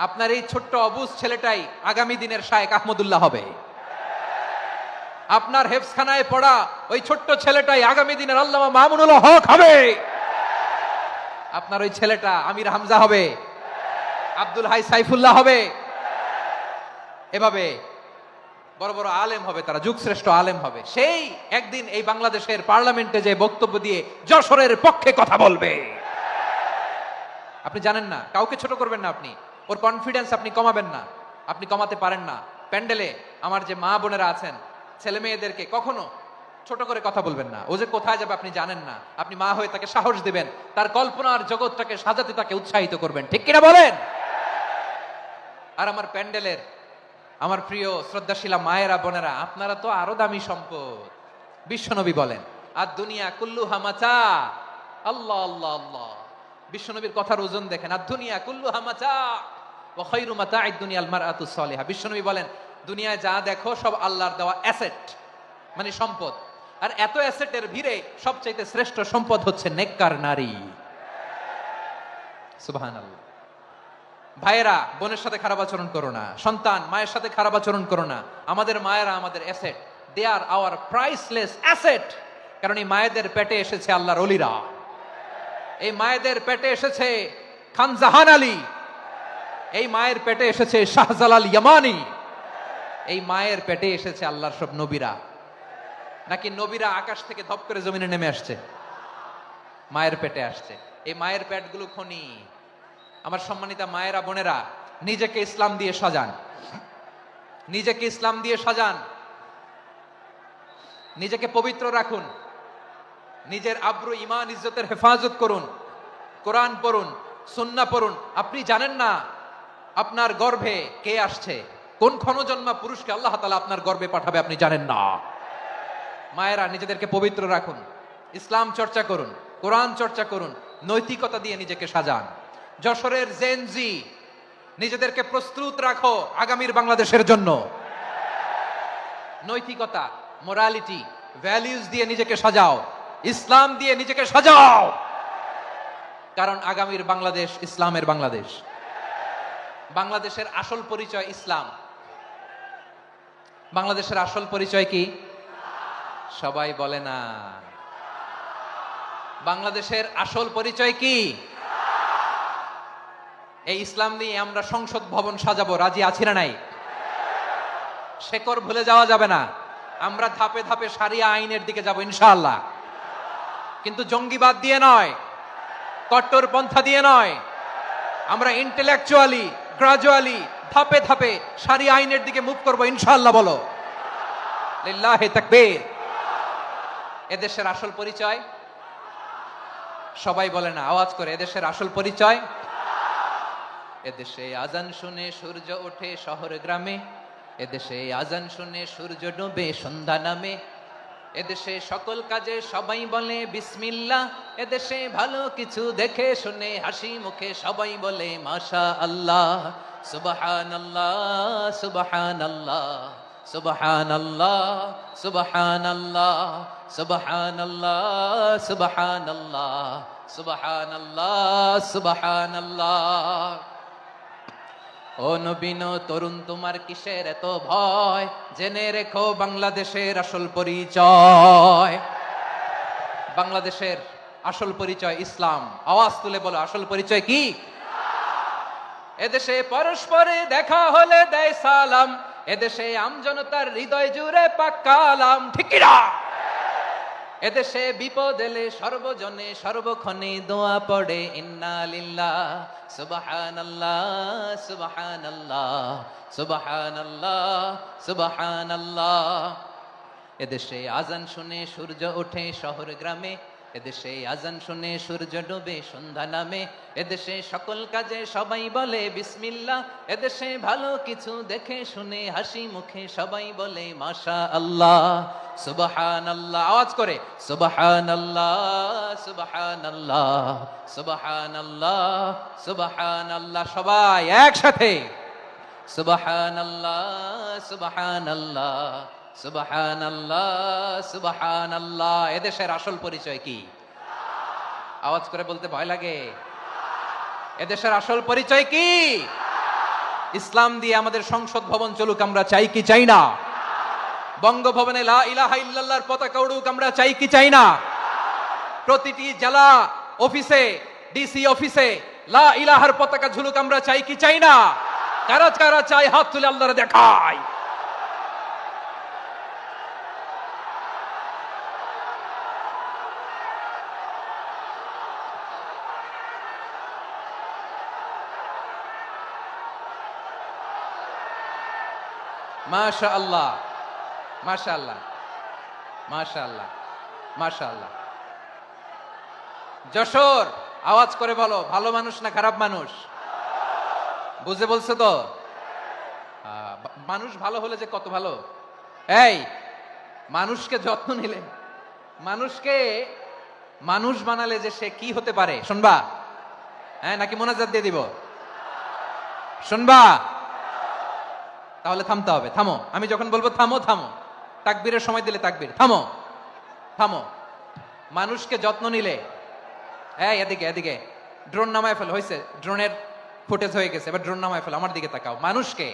আপনার এই ছোট্ট অবুজ ছেলেটাই আগামী দিনের শায়েখ আহমদুল্লাহ হবে। আপনার হেফজখানায় পড়া ওই ছোট্ট ছেলেটাই আগামী দিনের আল্লামা মামুনুল হক হবে। আপনার ওই ছেলেটা আমির হামজা হবে, আব্দুল হাই সাইফুল্লাহ হবে। এভাবে বড় বড় আলেম হবে, তারা যুগশ্রেষ্ঠ আলেম হবে। সেই একদিন এই বাংলাদেশের পার্লামেন্টে যে বক্তব্য দিয়ে যশোরের পক্ষে কথা বলবে। আপনি জানেন না, কাউকে ছোট করবেন না, আপনি ওর কনফিডেন্স আপনি কমাবেন না, আপনি কমাতে পারেন না। প্যান্ডেলে আমার যে মা বোনেরা আছেন, ছেলে মেয়েদেরকে কখনো ছোট করে কথা বলবেন না। ও যে কোথায় যাবে আপনি জানেন না, আপনি মা হয়ে তাকে সাহস দিবেন, তার কল্পনার জগৎটাকে সাজাতে তাকে উৎসাহিত করবেন, ঠিক কিনা বলেন? আর আমার প্যান্ডেলের আমার প্রিয় শ্রদ্ধাশীলা মায়েরা বোনেরা, আপনারা তো আরো দামি সম্পদ। বিশ্বনবী বলেন, আর দুনিয়া কুল্লুহা মাতা। আল্লাহ আল্লাহ আল্লাহ, বিশ্বনবীর কথার ওজন দেখেন। আর দুনিয়া কুল্লুহা মাতা ওয়া খায়রু মাতা'আদ দুনিয়াল মারআতুস সালিহা। বিশ্বনবী বলেন, দুনিয়ায় যা দেখো সব আল্লাহর দেওয়া অ্যাসেট, মানে সম্পদ। আর এত অ্যাসেটের ভিড়ে সবচাইতে শ্রেষ্ঠ সম্পদ হচ্ছে নেককার নারী। সুবহানাল্লাহ। ভাইয়েরা বোনের সাথে খারাপ আচরণ করো না, সন্তান মায়ের সাথে খারাপ আচরণ করো না। আমাদের মায়েরা আমাদের asset, they are our priceless asset. কারণ এই মায়েদের পেটে এসেছে আল্লাহর ওলিরা, এই মায়েদের পেটে এসেছে খান জাহান আলী, এই মায়ের পেটে এসেছে শাহজালাল ইয়ামানি, এই মায়ের পেটে এসেছে আল্লাহর সব নবীরা। নাকি নবীরা আকাশ থেকে ধপ করে জমিনে নেমে আসছে? মায়ের পেটে আসছে। এই মায়ের পেটগুলো খনি। আমার সম্মানিতা মায়েরা বোনেরা, নিজেকে ইসলাম দিয়ে সাজান, নিজেকে ইসলাম দিয়ে সাজান, নিজেকে পবিত্র রাখুন, নিজের আব্রু ঈমান ইজ্জতের হেফাজত করুন, কোরআন পড়ুন, সুন্নাহ পড়ুন। আপনি জানেন না আপনার গর্ভে কে আসছে, কোন ক্ষণজন্মা পুরুষকে আল্লাহ তাআলা আপনার গর্ভে পাঠাবে, আপনি জানেন না। মায়েরা নিজেদেরকে পবিত্র রাখুন, ইসলাম চর্চা করুন, কোরআন চর্চা করুন, নৈতিকতা দিয়ে নিজেকে সাজান। যশোরের জেনজি, নিজেদেরকে প্রস্তুত রাখো আগামীর বাংলাদেশের জন্য। নৈতিকতা, মোরালিটি, ভ্যালিউজ দিয়ে নিজেকে সাজাও, ইসলাম দিয়ে নিজেকে সাজাও। কারণ আগামীর বাংলাদেশ ইসলামের বাংলাদেশ। বাংলাদেশের আসল পরিচয় ইসলাম। বাংলাদেশের আসল পরিচয় কি? সবাই বলে না। বাংলাদেশের আসল পরিচয় কি? এই ইসলাম নিয়ে আমরা সংসদ ভবন সাজাবো, রাজি আছি না নাই? শেকড় ভুলে যাওয়া যাবে না। আমরা ধাপে ধাপে শারিয়া আইনের দিকে যাব ইনশাআল্লাহ, কিন্তু জঙ্গিবাদ দিয়ে নয়, কট্টরপন্থা দিয়ে নয়। আমরা ইন্টেলেকচুয়ালি, গ্রাজুয়ালি, ধাপে ধাপে শারিয়া আইনের দিকে মুভ করবো ইনশাআল্লাহ। বলো লিল্লাহি তাকবীর। এদেশের আসল পরিচয় সবাই বলে না, আওয়াজ করে, এদেশের আসল পরিচয়। এদেশে আজান শুনে সূর্য ওঠে শহর গ্রামে, এদেশে আজান শুনে সূর্য ডুবে সন্ধ্যা নামে, এদেশে সকল কাজে সবাই বলে বিসমিল্লাহ, এদেশে ভালো কিছু দেখে শুনে হাসি মুখে সবাই বলে মাশা আল্লাহ। সুবহানাল্লাহ সুবহানাল্লাহ সুবহানাল্লাহ সুবহানাল্লাহ সুবহানাল্লাহ সুবহানাল্লাহ সুবহানাল্লাহ সুবহানাল্লাহ। ও নবীন তরুণ, তোমার কিসের এত ভয়? জেনে রেখো বাংলাদেশের আসল পরিচয়। বাংলাদেশের আসল পরিচয় ইসলাম। আওয়াজ তুলে বলো, আসল পরিচয় কি? এদেশে পরস্পরে দেখা হলে দেয় সালাম, এদেশে আমজনতার হৃদয় জুড়ে পাক্কালাম, ঠিক কি না? এদেশে বিপদ এলে সর্বজনে সর্বক্ষণে দোয়া পড়ে ইন্না লিল্লাহ সুবহানাল্লাহ সুবহানাল্লাহ সুবহানাল্লাহ সুবহানাল্লাহ। এদেশে আজান শুনে সূর্য ওঠে শহর গ্রামে, এদেশে আজান শুনে সূর্য ডুবে সন্ধ্যা নামে, এদেশে সকল কাজে সবাই বলে বিসমিল্লাহ, এদেশে ভালো কিছু দেখে শুনে হাসি মুখে সবাই বলে মাশা আল্লাহ। সুবহানাল্লাহ, আওয়াজ করে সুবহানাল্লাহ সুবহানাল্লাহ সুবহানাল্লাহ সুবহানাল্লাহ। সবাই একসাথে সুবহানাল্লাহ সুবহানাল্লাহ সুবহানাল্লাহ সুবহানাল্লাহ। এদেশের আসল পরিচয় কি? আওয়াজ করে বলতে ভয় লাগে। এদেশের আসল পরিচয় কি? ইসলাম দিয়ে আমাদের সংসদ ভবন চলুক, আমরা চাই কি চাই না? বঙ্গভবনে লা ইলাহা ইল্লাল্লাহর পতাকা উড়ুক, আমরা চাই কি চাই না? প্রতিটি জেলা অফিসে, ডিসি অফিসে লা ইলাহার পতাকা ঝুলুক, আমরা চাই কি চাই না? কারা কারা চাই হাত তুলে আল্লাহরে দেখায়। মাশাআল্লাহ, মাশাআল্লাহ, মাশাআল্লাহ, মাশাআল্লাহ। যশোর, আওয়াজ করে বলো, ভালো মানুষ না খারাপ মানুষ? বুঝে বলছো তো? মানুষ ভালো হলে যে কত ভালো। এই মানুষকে যত্ন নিলে, মানুষকে মানুষ বানালে যে সে কি হতে পারে শুনবা? হ্যাঁ, নাকি মোনাজাত দিয়ে দিব? শুনবা? তাহলে থামতে হবে। থামো, আমি যখন বলবো থামো থামো, তাকবীরের সময় দিলে তাকবীর। থামো থামো। মানুষকে যত্ন নিলে, এদিকে এদিকে, ড্রোন নামায় ফেল। হয়েছে, ড্রোনের ফুটেজ হয়ে গেছে, এবার ড্রোন নামায় ফেল। আমার দিকে তাকাও। মানুষকে,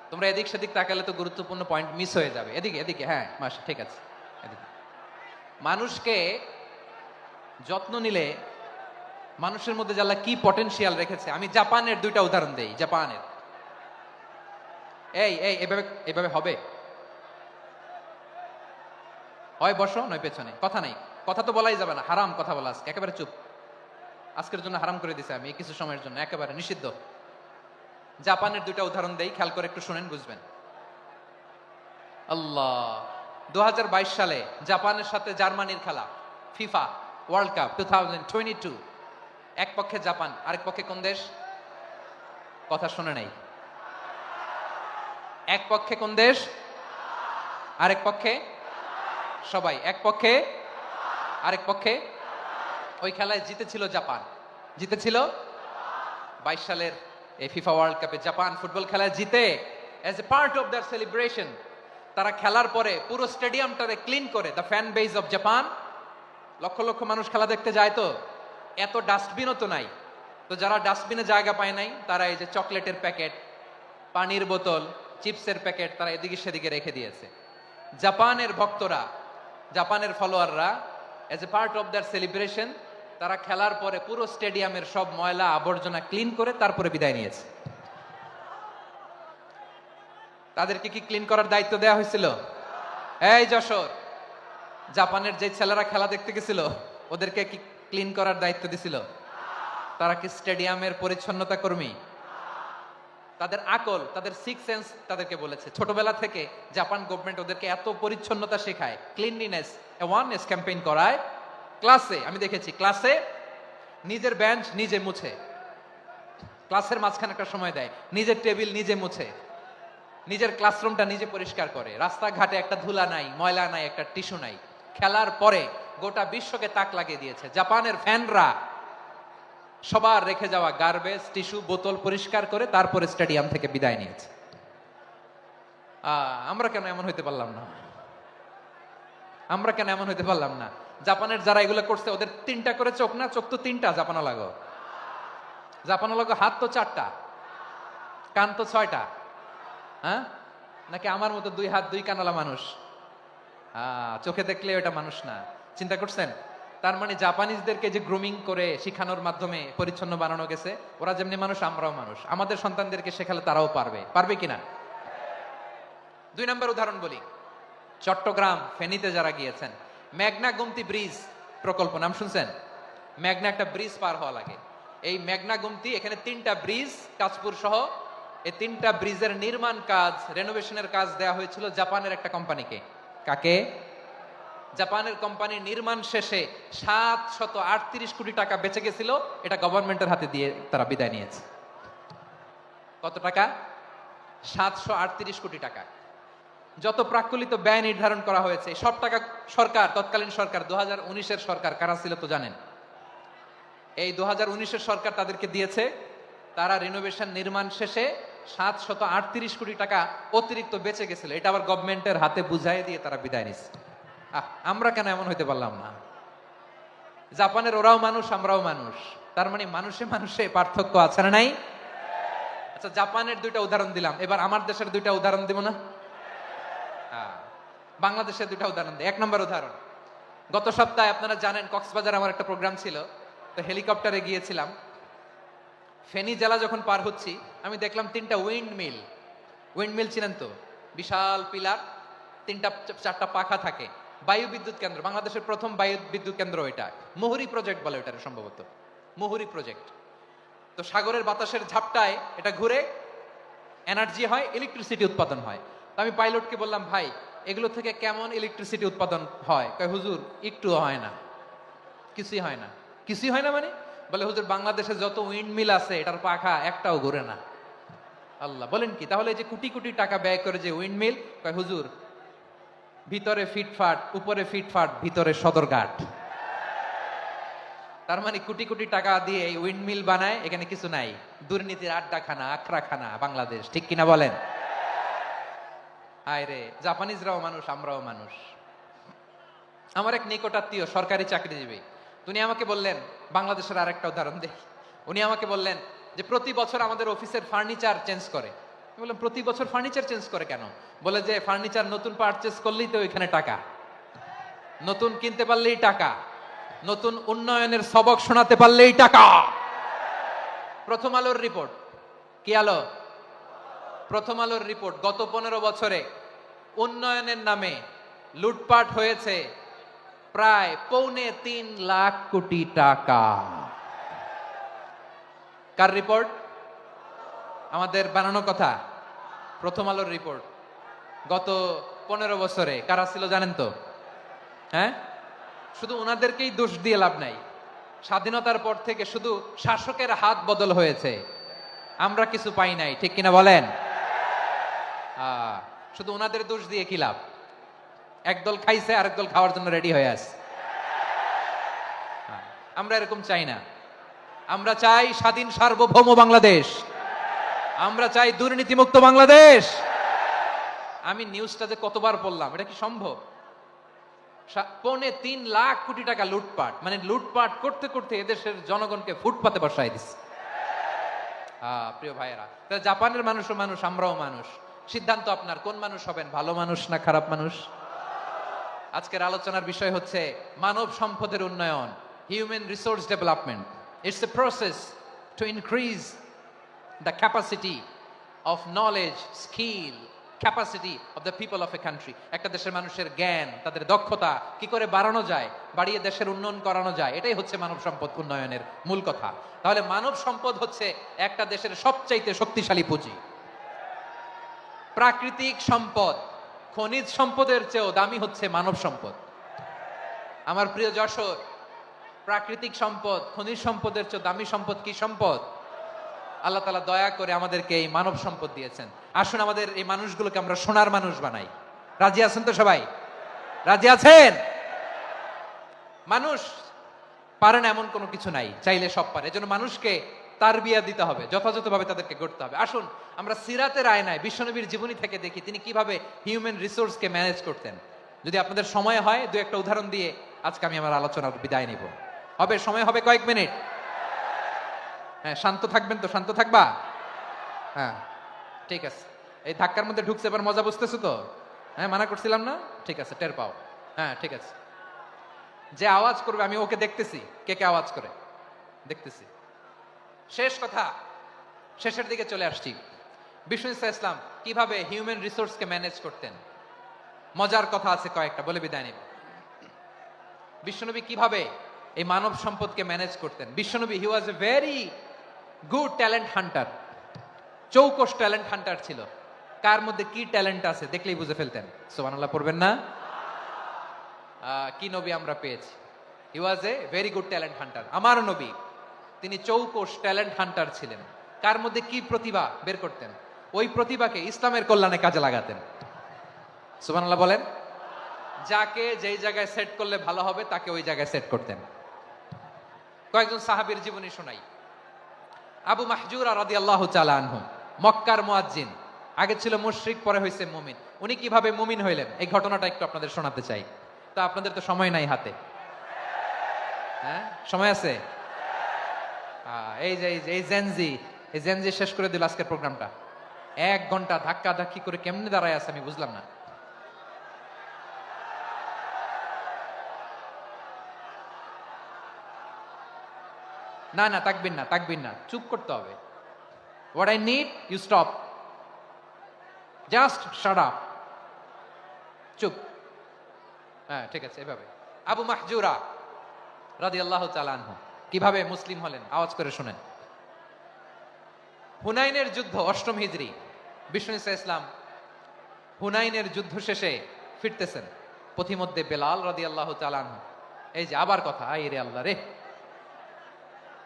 তোমরা এদিক সেদিক তাকালে তো গুরুত্বপূর্ণ পয়েন্ট মিস হয়ে যাবে। এদিকে এদিকে, হ্যাঁ মাস, ঠিক আছে। এদিকে মানুষকে যত্ন নিলে মানুষের মধ্যে আল্লাহ কি পটেনশিয়াল রেখেছে। আমি জাপানের দুইটা উদাহরণ দেই। জাপানের, এই এই এভাবে এভাবে হবে, হয় বসো নয় পেছনে, কথা নাই। কথা তো বলাই যাবে না, হারাম কথা বলা। আজকে একেবারে চুপ। আজকের জন্য হারাম করে দিছে আমি, কিছু সময়ের জন্য একেবারে নিষিদ্ধ। জাপানের দুইটা উদাহরণ দেই, খেয়াল করে একটু শুনেন, বুঝবেন। আল্লাহ, 2022 সালে জাপানের সাথে জার্মানির খেলা, ফিফা ওয়ার্ল্ড কাপ 2022। এক পক্ষে জাপান, আরেক পক্ষে কোন দেশ? কথা শুনে নাই। এক পক্ষে কোন দেশ? আরেক পক্ষে সবাই। এক পক্ষে, আরেক পক্ষে। ওই খেলায় জিতেছিল জাপান, জিতেছিল 22 সালের এই ফিফা ওয়ার্ল্ড কাপে জাপান ফুটবল খেলায় জিতে, as a part of their celebration তারা খেলার পরে পুরো স্টেডিয়ামটারে ক্লিন করে। The fan base of Japan, লক্ষ লক্ষ মানুষ খেলা দেখতে যায়, তো এত ডাস্টবিনও তো নাই। তো যারা ডাস্টবিনে জায়গা পায় নাই, তারা এই যে চকলেটের প্যাকেট, পানির বোতল, চিপসের প্যাকেট তারা এদিকে সেদিকে রেখে দিয়েছে। জাপানের ভক্তরা, জাপানের ফলোয়াররা, as a part of their celebration তারা খেলার পরে পুরো স্টেডিয়ামের সব ময়লা আবর্জনা ক্লিন করে তারপরে বিদায় নিয়েছে। তাদেরকে কি ক্লিন করার দায়িত্ব দেওয়া হয়েছিল? এই যশোর, জাপানের যে ছেলেরা খেলা দেখতে গেছিল ওদেরকে কি ক্লিন করার দায়িত্ব দিছিল? তারা কি স্টেডিয়ামের পরিচ্ছন্নতা কর্মী? তাদের আকল, তাদের সিক্স সেন্স তাদেরকে বলেছে। ছোটবেলা থেকে জাপান গভর্নমেন্ট ওদেরকে এত পরিচ্ছন্নতা শেখায়, ক্লিনলিনেস অ্যাওয়ারনেস ক্যাম্পেইন করায়। ক্লাসে আমি দেখেছি, ক্লাসে নিজের বেঞ্চ নিজে মুছে, ক্লাসের মাঝখানে একটা সময় দেয়, নিজের টেবিল নিজে মুছে, নিজের ক্লাসরুমটা নিজে পরিষ্কার করে। রাস্তাঘাটে একটা ধুলা নাই, ময়লা নাই, একটা টিস্যু নাই। খেলার পরে গোটা বিশ্বকে তাক লাগিয়ে দিয়েছে। জাপানের ফ্যানরা সবার রেখে যাওয়া গার্বেজ, টিস্যু, বোতল পরিষ্কার করে তারপরে স্টেডিয়াম থেকে বিদায় নিয়েছে। আমরা কেন এমন হইতে পারলাম না? আমরা কেন এমন হইতে পারলাম না? জাপানের যারা এগুলো করছে ওদের 3টা করে চোখ না? চোখ তো 3টা। জাপানা লাগো, জাপানা লাগো। হাত তো 4টা, কান তো 6টা। হ্যাঁ, নাকি আমার মতো 2 হাত 2 কানালা মানুষ? চোখে দেখলে ওটা মানুষ না। চিন্তা করছেন? তার মানে জাপানিজদেরকে যে গ্রুমিং করে শিখানোর মাধ্যমে পরিচ্ছন্ন বানানো গেছে। ওরা যেমনি মানুষ, আমরাও মানুষ। আমাদের সন্তানদেরকে শেখালে তারাও পারবে। পারবে কিনা? 2 নম্বর উদাহরণ বলি। চট্টগ্রাম, ফেনীতে যারা গিয়েছেন, মেঘনা গুমতি ব্রিজ প্রকল্প নাম শুনছেন? মেঘনা একটা ব্রিজ পার হওয়া লাগে। এই মেঘনা গুমতি, এখানে 3টা ব্রিজ, কাঁচপুর সহ এই 3টা ব্রিজের নির্মাণ কাজ, রেনোভেশনের কাজ দেওয়া হয়েছিল জাপানের একটা কোম্পানিকে। কাকে? জাপানের কোম্পানি। নির্মাণ শেষে 738 কোটি টাকা বেঁচে গেছিল, এটা গভর্নমেন্টের হাতে দিয়ে তারা বিদায় নিয়েছে। কত টাকা? 738 কোটি টাকা। যত প্রাক্কলিত ব্যয় নির্ধারণ করা হয়েছে সব টাকা সরকার, তৎকালীন সরকার, 2019-এর সরকার, কারা ছিল তো জানেন? এই 2019-এর সরকার তাদেরকে দিয়েছে। তারা রিনোভেশন নির্মাণ শেষে 738 কোটি টাকা অতিরিক্ত বেঁচে গেছিল, এটা আবার গভর্নমেন্টের হাতে বুঝাই দিয়ে তারা বিদায় নিচ্ছে। আমরা কেন এমন হইতে পারলাম না? জাপানের ওরাও মানুষ, আমরাও মানুষ। তার মানে মানুষে মানুষে পার্থক্য আছে না নাই? আচ্ছা, আচ্ছা, জাপানের দুইটা উদাহরণ দিলাম, এবার আমার দেশের দুইটা উদাহরণ দিব না? বাংলাদেশের দুইটা উদাহরণ দিই। 1 নম্বর উদাহরণ, গত সপ্তাহে আপনারা জানেন কক্সবাজার আমার একটা প্রোগ্রাম ছিল, তো হেলিকপ্টারে গিয়েছিলাম। ফেনী জেলা যখন পার হচ্ছি আমি দেখলাম 3টা উইন্ড মিল চিনেন তো? বিশাল পিলার, 3টা 4টা পাখা থাকে, বায়ু বিদ্যুৎ কেন্দ্র, বাংলাদেশের প্রথম বায়ু বিদ্যুৎ কেন্দ্র এটা। মুহুরী প্রজেক্ট বলে এটা সম্ভবত, মুহুরী প্রজেক্ট। তো সাগরের বাতাসের ঝাপটায় এটা ঘুরে এনার্জি হয়, ইলেকট্রিসিটি উৎপাদন হয়। তো আমি পাইলটকে বললাম, ভাই এগুলো থেকে কেমন ইলেকট্রিসিটি উৎপাদন হয়? কয় হুজুর একটু হয় না, কিছুই হয় না। কিছুই হয় না মানে? বলে হুজুর বাংলাদেশে যত উইন্ড মিল আছে এটার পাখা একটাও ঘুরে না। আল্লাহ, বলেন কি? তাহলে এই যে কোটি কোটি টাকা ব্যয় করে যে উইন্ড মিল, কয় হুজুর ভিতরে ফিটফাট, উপরে ফিটফাট, ভিতরে সদরঘাট। তার মানে কোটি কোটি টাকা দিয়ে এই উইন্ড মিল বানায়, এখানে কিছু নাই। দুর্নীতির আড্ডাখানা, আখড়াখানা বাংলাদেশ, ঠিক কিনা বলেন? হায় রে, জাপানিজরাও মানুষ, আমরাও মানুষ। আমার এক নিকটাত্মীয় সরকারি চাকরিজীবী, উনি আমাকে বললেন, বাংলাদেশের আরেকটা উদাহরণ দেখি। উনি আমাকে বললেন যে প্রতি বছর আমাদের অফিসের ফার্নিচার চেঞ্জ করে। আমি বললাম, প্রতি বছর ফার্নিচার চেঞ্জ করে কেন? বলে যে ফার্নিচার নতুন পারচেজ করলেই তো ওইখানে টাকা, নতুন কিনতে পারলেই টাকা, নতুন উন্নয়নের সবক শোনাতে পারলেই টাকা। প্রথম আলোর রিপোর্ট, কি আলো? প্রথম আলোর রিপোর্ট, গত 15 বছরে উন্নয়নের নামে লুটপাট হয়েছে প্রায় 3.25 লাখ কোটি টাকা। কার রিপোর্ট? আমাদের বানানো কথা। প্রথম আলোর রিপোর্ট। গত 15 বছরে কারা ছিল জানেন তো? হ্যাঁ, শুধু ওনাদেরকেই দোষ দিয়ে লাভ নাই। স্বাধীনতার পর থেকে শুধু শাসকের হাত বদল হয়েছে, আমরা কিছু পাই নাই, ঠিক কিনা বলেন? শুধু ওনাদের দোষ দিয়ে কি লাভ? একদল খাইছে, আরেক দল খাওয়ার জন্য রেডি হয়ে আছে। আমরা এরকম চাই না। আমরা চাই স্বাধীন সার্বভৌম বাংলাদেশ। আমরা চাই দুর্নীতিমুক্ত বাংলাদেশ। আমি নিউজটা যে কতবার পড়লাম, এটা কি সম্ভব? 3.25 লাখ কোটি টাকা লুটপাট, মানে লুটপাট করতে করতে এদেশের জনগণকে ফুটপাতে বসায় দিচ্ছে। প্রিয় ভাইয়েরা, জাপানের মানুষও মানুষ, আমরাও মানুষ। সিদ্ধান্ত আপনার, কোন মানুষ হবেন, ভালো মানুষ না খারাপ মানুষ? আজকের আলোচনার বিষয় হচ্ছে মানব সম্পদের উন্নয়ন, human resource development. It's a process to increase the capacity of knowledge, skill, capacity of the people of a country. একটা দেশের মানুষের জ্ঞান, তাদের দক্ষতা কি করে বাড়ানো যায়, বাড়িয়ে দেশের উন্নয়ন করানো যায়, এটাই হচ্ছে মানব সম্পদ উন্নয়নের মূল কথা। তাহলে মানব সম্পদ হচ্ছে একটা দেশের সবচাইতে শক্তিশালী পুঁজি। প্রাকৃতিক সম্পদ, খনিজ সম্পদের চেয়েও দামি হচ্ছে মানব সম্পদ। আমার প্রিয় যশোর, প্রাকৃতিক সম্পদ, খনিজ সম্পদের চেয়ে দামি সম্পদ কি সম্পদ? আল্লাহ তাআলা দয়া করে আমাদেরকে এই মানব সম্পদ দিয়েছেন। আসুন আমাদের এই মানুষগুলোকে আমরা সোনার মানুষ বানাই। রাজি আছেন তো সবাই? রাজি আছেন? মানুষ পারে না এমন কোনো কিছু নাই, চাইলে সব পারে। এজন্য মানুষকে তারবিয়া দিতে হবে, যথাযথভাবে তাদেরকে গড়তে হবে। আসুন আমরা সিরাতের আয়নায় বিশ্বনবীর জীবনী থেকে দেখি তিনি কিভাবে হিউম্যান রিসোর্সকে ম্যানেজ করতেন। যদি আপনাদের সময় হয়, দু একটা উদাহরণ দিয়ে আজকে আমি আমার আলোচনার বিদায় নিব। হবে? সময় হবে কয়েক মিনিট? হ্যাঁ, শান্ত থাকবেন তো? শান্ত থাকবা? হ্যাঁ, ঠিক আছে। এই ধাক্কার মধ্যে ঢুকছে, এবার মজা বুঝতেছো তো? হ্যাঁ, মানা করছিলাম না? ঠিক আছে, টের পাও। হ্যাঁ, ঠিক আছে। যে আওয়াজ করবে আমি ওকে দেখতেছি, কে কে আওয়াজ করে দেখতেছি। শেষ কথা, শেষের দিকে চলে আসছি। বিষ্ণু ইসলাম কিভাবে হিউম্যান রিসোর্সকে ম্যানেজ করতেন, মজার কথা আছে কয়েকটা, বলে বিদায় নিব। বিশ্বনবী কিভাবে এই মানব সম্পদকে ম্যানেজ করতেন। বিশ্বনবী he was a very good talent hunter, চৌকস ট্যালেন্ট হান্টার ছিল। কার মধ্যে কি ট্যালেন্ট আছে দেখলেই বুঝে ফেলতেন। সুবহানাল্লাহ পড়বেন না? কি নবী আমরা পেয়েছি! He was a very good talent hunter. আমার নবী তিনি চৌকস ট্যালেন্ট হান্টার ছিলেন। কার মধ্যে কি প্রতিভা বের করতেন, ওই প্রতিভাকে ইসলামের কল্যাণে কাজে লাগাতেন। সুবহানাল্লাহ বলেন। যাকে যেই জায়গায় সেট করলে ভালো হবে তাকে ওই জায়গায় সেট করতেন। কয়েকজন সাহাবীর জীবনী শোনাই। আবু মাহজুরা রাদিয়াল্লাহু তাআলা আনহু, মক্কার মুয়াজ্জিন, আগে ছিল মুশরিক, পরে হয়েছে মুমিন। উনি কিভাবে মুমিন হইলেন এই ঘটনাটা একটু আপনাদের শোনাতে চাই। তো আপনাদের তো সময় নাই হাতে। হ্যাঁ, সময় আছে? এই যে এই জেনজি, এই জেনজি শেষ করে দিল আজকের প্রোগ্রামটা। 1 ঘন্টা ধাক্কা ধাক্কি করে কেমনে দাঁড়ায় আছে আমি বুঝলাম না। না না, তাকবির না, তাকবির না, চুপ করতে হবে। What I need you stop, just shut up, চুপ। হ্যাঁ ঠিক আছে, এভাবে। আবু মাহজুরা রাদিয়াল্লাহু তাআলা আনহু কিভাবে মুসলিম হলেন আওয়াজ করে শুনেন। হুনাইনের যুদ্ধ 8ম হিজরি, বিষ্ণু ইসলাম হুনাইনের যুদ্ধ শেষে ফিরতেছেন, পথিমধ্যে বেলাল রাদিয়াল্লাহু তাআলা আনহু। এই যে আবার কথা, আই রে আল্লাহ রে,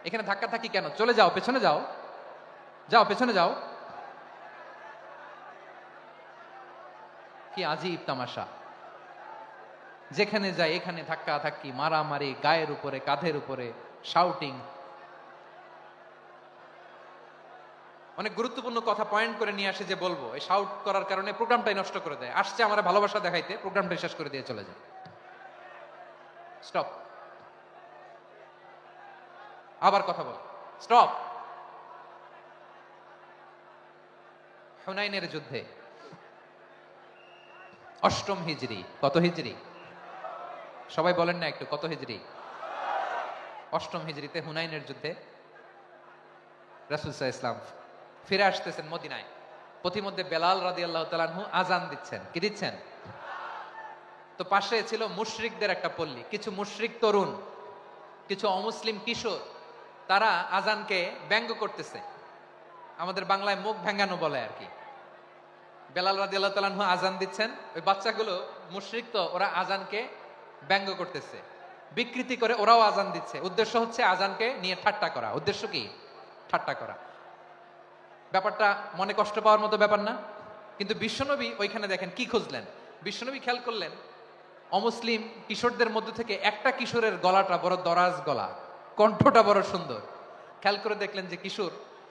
এখানে ধাক্কা থাকি কেন? চলে যাও, পেছনে যাও, যাও পেছনে যাও। কি আজীব তামাশা, যেখানে যায় এখানে ধাক্কা ধাক্কি, মারামারি, গায়ের উপরে কাঁধের উপরে শাউটিং। অনেক গুরুত্বপূর্ণ কথা পয়েন্ট করে নিয়ে আসে যে বলবো, এই শাউট করার কারণে প্রোগ্রামটাই নষ্ট করে দেয়। আসছে আমার ভালোবাসা দেখাইতে, প্রোগ্রামটাই শেষ করে দিয়ে চলে যায়। স্টপ, আবার কথা বল, স্টপ। হুনাইনের যুদ্ধে 8ম হিজরি, কত হিজরি সবাই বলেন না একটু, কত হিজরি? 8ম হিজরিতে হুনাইনের যুদ্ধে রাসূল সাল্লাল্লাহু আলাইহি ওয়াসাল্লাম ফিরে আসতেছেন মদিনায়। পথিমধ্যে বেলাল রাদিয়াল্লাহু তাআলা আনহু আযান দিচ্ছেন। কি দিচ্ছেন? তো পাশে ছিল মুশরিকদের একটা পল্লী, কিছু মুশরিক তরুণ, কিছু অমুসলিম কিশোর, তারা আযানকে ব্যঙ্গ করতেছে। আমাদের বাংলায় মুখ ভেঙ্গানো বলে আর কি। বেলাল রাদিয়াল্লাহু তাআলা আনহু আযান দিচ্ছেন, ওই বাচ্চাগুলো মুশরিক, তো ওরা আযানকে ব্যঙ্গ করতেছে, বিকৃতি করে ওরাও আযান দিচ্ছে। উদ্দেশ্য হচ্ছে আযানকে নিয়ে ঠাট্টা করা। উদ্দেশ্য কি? ঠাট্টা করা। ব্যাপারটা মনে কষ্ট পাওয়ার মতো ব্যাপার না? কিন্তু বিশ্বনবী ওইখানে দেখেন কি খুঁজলেন। বিশ্বনবী খেয়াল করলেন অমুসলিম কিশোরদের মধ্যে থেকে একটা কিশোরের গলাটা বড় দরাজ গলা, কণ্ঠটা বড় সুন্দর। খেয়াল করে দেখলেন যে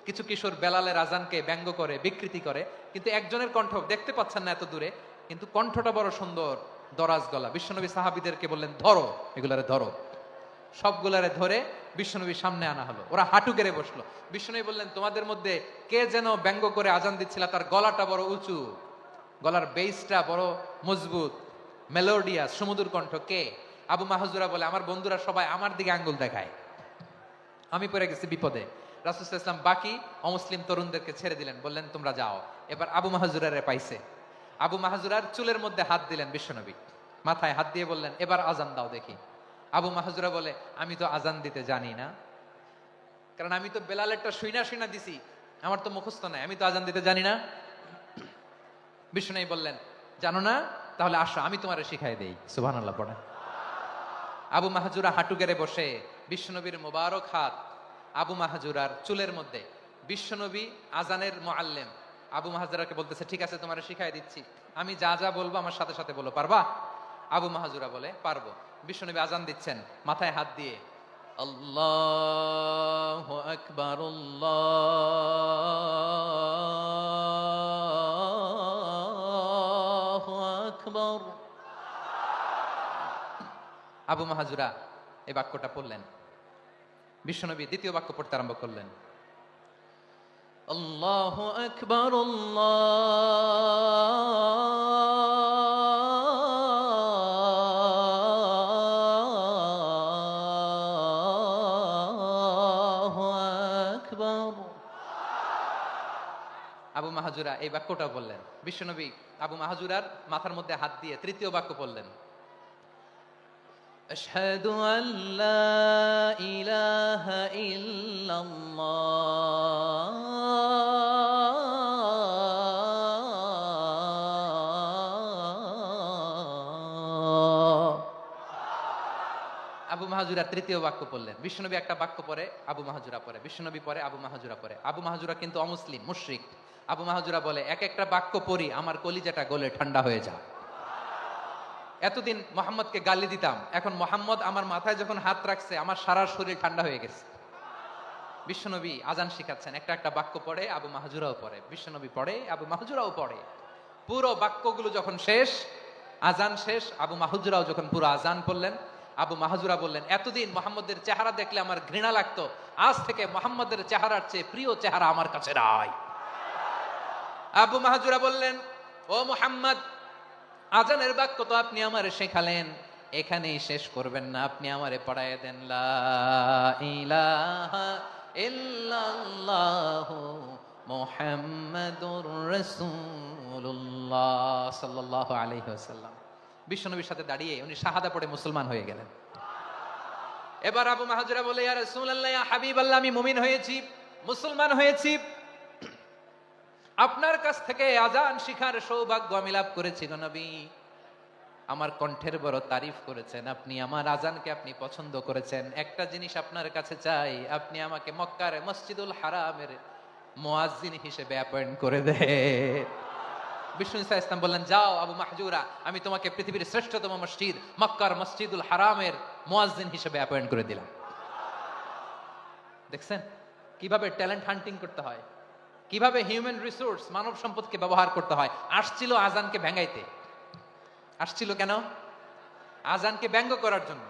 কিছু কিশোর বেলালের আযানকে ব্যঙ্গ করে, বিকৃতি করে, কিন্তু একজনের কণ্ঠ দেখতে পাচ্ছেন না এত দূরে, কিন্তু কণ্ঠটা বড় সুন্দর, দরাজ গলা। বিশ্বনবী সাহাবীদেরকে বললেন, ধরো এগুলারে, ধরো। সবগুলারে ধরে বিশ্বনবীর সামনে আনা হলো। ওরা হাঁটু গেড়ে বসলো। বিশ্বনবী বললেন, তোমাদের মধ্যে কে যেন ব্যঙ্গ করে আযান দিচ্ছিল, তার গলাটা বড় উঁচু, গলার বেসটা বড় মজবুত, মেলোডিয়াস, সুমধুর কণ্ঠ, কে? আবু মাহজুরা বলে, আমার বন্ধুরা সবাই আমার দিকে আঙ্গুল দেখায়, আমি পড়ে গেছি বিপদে। রাসূল সাল্লাল্লাহু আলাইহি ওয়াসাল্লাম বাকি অমুসলিম তরুণদেরকে ছেড়ে দিলেন, বললেন তোমরা যাও। এবার আবু মাহজুরারে পাইছে। আবু মাহজুরার চুলের মধ্যে হাত দিলেন বিশ্বনবী, মাথায় হাত দিয়ে বললেন, এবার আযান দাও দেখি। আবু মাহজুরা বলে, আমি তো আযান দিতে জানি না, কারণ আমি তো বেলালেরটা শুইনা দিছি, আমার তো মুখস্থ নাই, আমি তো আযান দিতে জানি না। বিশ্বনবী বললেন, জানো না? তাহলে আসো আমি তোমারে শিখাই দেই। সুবহানাল্লাহ পড়ে। আবু মাহজুরা হাঁটু গেড়ে বসে, বিশ্বনবীর মোবারক হাত আবু মাহজুরার চুলের মধ্যে। বিশ্বনবী আযানের মুআল্লিম, আবু মাহজুরাকে বলতেছে, ঠিক আছে তোমারে শিখাই দিচ্ছি, আমি যা যা বলবো আমার সাথে সাথে বলো, পারবা? আবু মাহজুরা বলে, পারবো। বিশ্বনবী আযান দিচ্ছেন, মাথায় হাত দিয়ে, আল্লাহু আকবার, আল্লাহু আকবার। আবু মাহজুরা এই বাক্যটা পড়লেন। বিশ্বনবী দ্বিতীয় বাক্য পড়তে আরম্ভ করলেন, আল্লাহু আকবার, আল্লাহু আকবার। আবু মাহজুরা এই বাক্যটা বললেন। বিশ্বনবী আবু মাহজুরার মাথার মধ্যে হাত দিয়ে তৃতীয় বাক্য বললেন, আশহাদু আল্লা ইলাহা ইল্লাল্লাহ। আবু মাহজুরা তৃতীয় বাক্য পড়লেন। বিশ্বনবী একটা বাক্য পরে আবু মাহজুরা পরে, বিশ্বনবী পরে আবু মাহজুরা পরে। আবু মাহজুরা কিন্তু অমুসলিম, মুশরিক। আবু মাহজুরা বলে, এক একটা বাক্য পড়ি আমার কলিজাটা গলে ঠান্ডা হয়ে যায়। এতদিন মোহাম্মদকে গালি দিতাম, এখন মোহাম্মদ আমার মাথায় যখন হাত রাখছে আমার সারা শরীর ঠান্ডা হয়ে গেছে। বিশ্বনবী আযান শিখাচ্ছেন, একটা একটা বাক্য পড়ে আবু মাহজুরাও পড়ে, বিশ্বনবী পড়ে, আবু মাহজুরাও পড়ে। পুরো বাক্যগুলো যখন শেষ, আযান শেষ, আবু মাহজুরাও যখন পুরো আযান পড়লেন, আবু মাহজুরা বললেন, এতদিন মোহাম্মদের চেহারা দেখলে আমার ঘৃণা লাগতো, আজ থেকে মোহাম্মদের চেহারার চেয়ে প্রিয় চেহারা আমার কাছে নাই। আবু মাহজুরা বললেন, ও মুহাম্মদ, আজানের বাক্য তো আপনি আমারে শেখালেন, এখানেই শেষ করবেন না, আপনি আমারে পড়ায় দেন লা ইলাহা ইল্লাল্লাহু মুহাম্মাদুর রাসূলুল্লাহ সাল্লাল্লাহু আলাইহি ওয়াসাল্লাম। বিশ্বনবীর সাথে দাঁড়িয়ে উনি শাহাদা পড়ে মুসলমান হয়ে গেলেন। এবার আবু মাহজুরা বলে, ইয়া রাসূলুল্লাহ, ইয়া হাবিবাল্লাহ, আমি মুমিন হয়েছি, মুসলমান হয়েছি, আপনার কাছ থেকে আজান শিখার সৌভাগ্য আমি লাভ করেছি গো নবী। আমার কণ্ঠের বড় তারিফ করেছেন আপনি, আমার আজানকে আপনি পছন্দ করেছেন। একটা জিনিস আপনার কাছে চাই, আপনি আমাকে মক্কার মসজিদুল হারামের মুয়াজ্জিন হিসেবে অ্যাপয়েন্ট করে দেন। বিষ্ণু ইসা ইসলাম বললেন, যাও আবু মাহজুরা, আমি তোমাকে পৃথিবীর শ্রেষ্ঠতম মসজিদ মক্কার মসজিদুল হারামের মুয়াজ্জিন হিসেবে অ্যাপয়েন্ট করে দিলাম। দেখছেন কিভাবে ট্যালেন্ট হান্টিং করতে হয়, কিভাবে হিউম্যান রিসোর্স মানব সম্পদকে ব্যবহার করতে হয়। আসছিল আজানকে ভেঙাইতে, আসছিল কেন? আজানকে ব্যঙ্গ করার জন্য,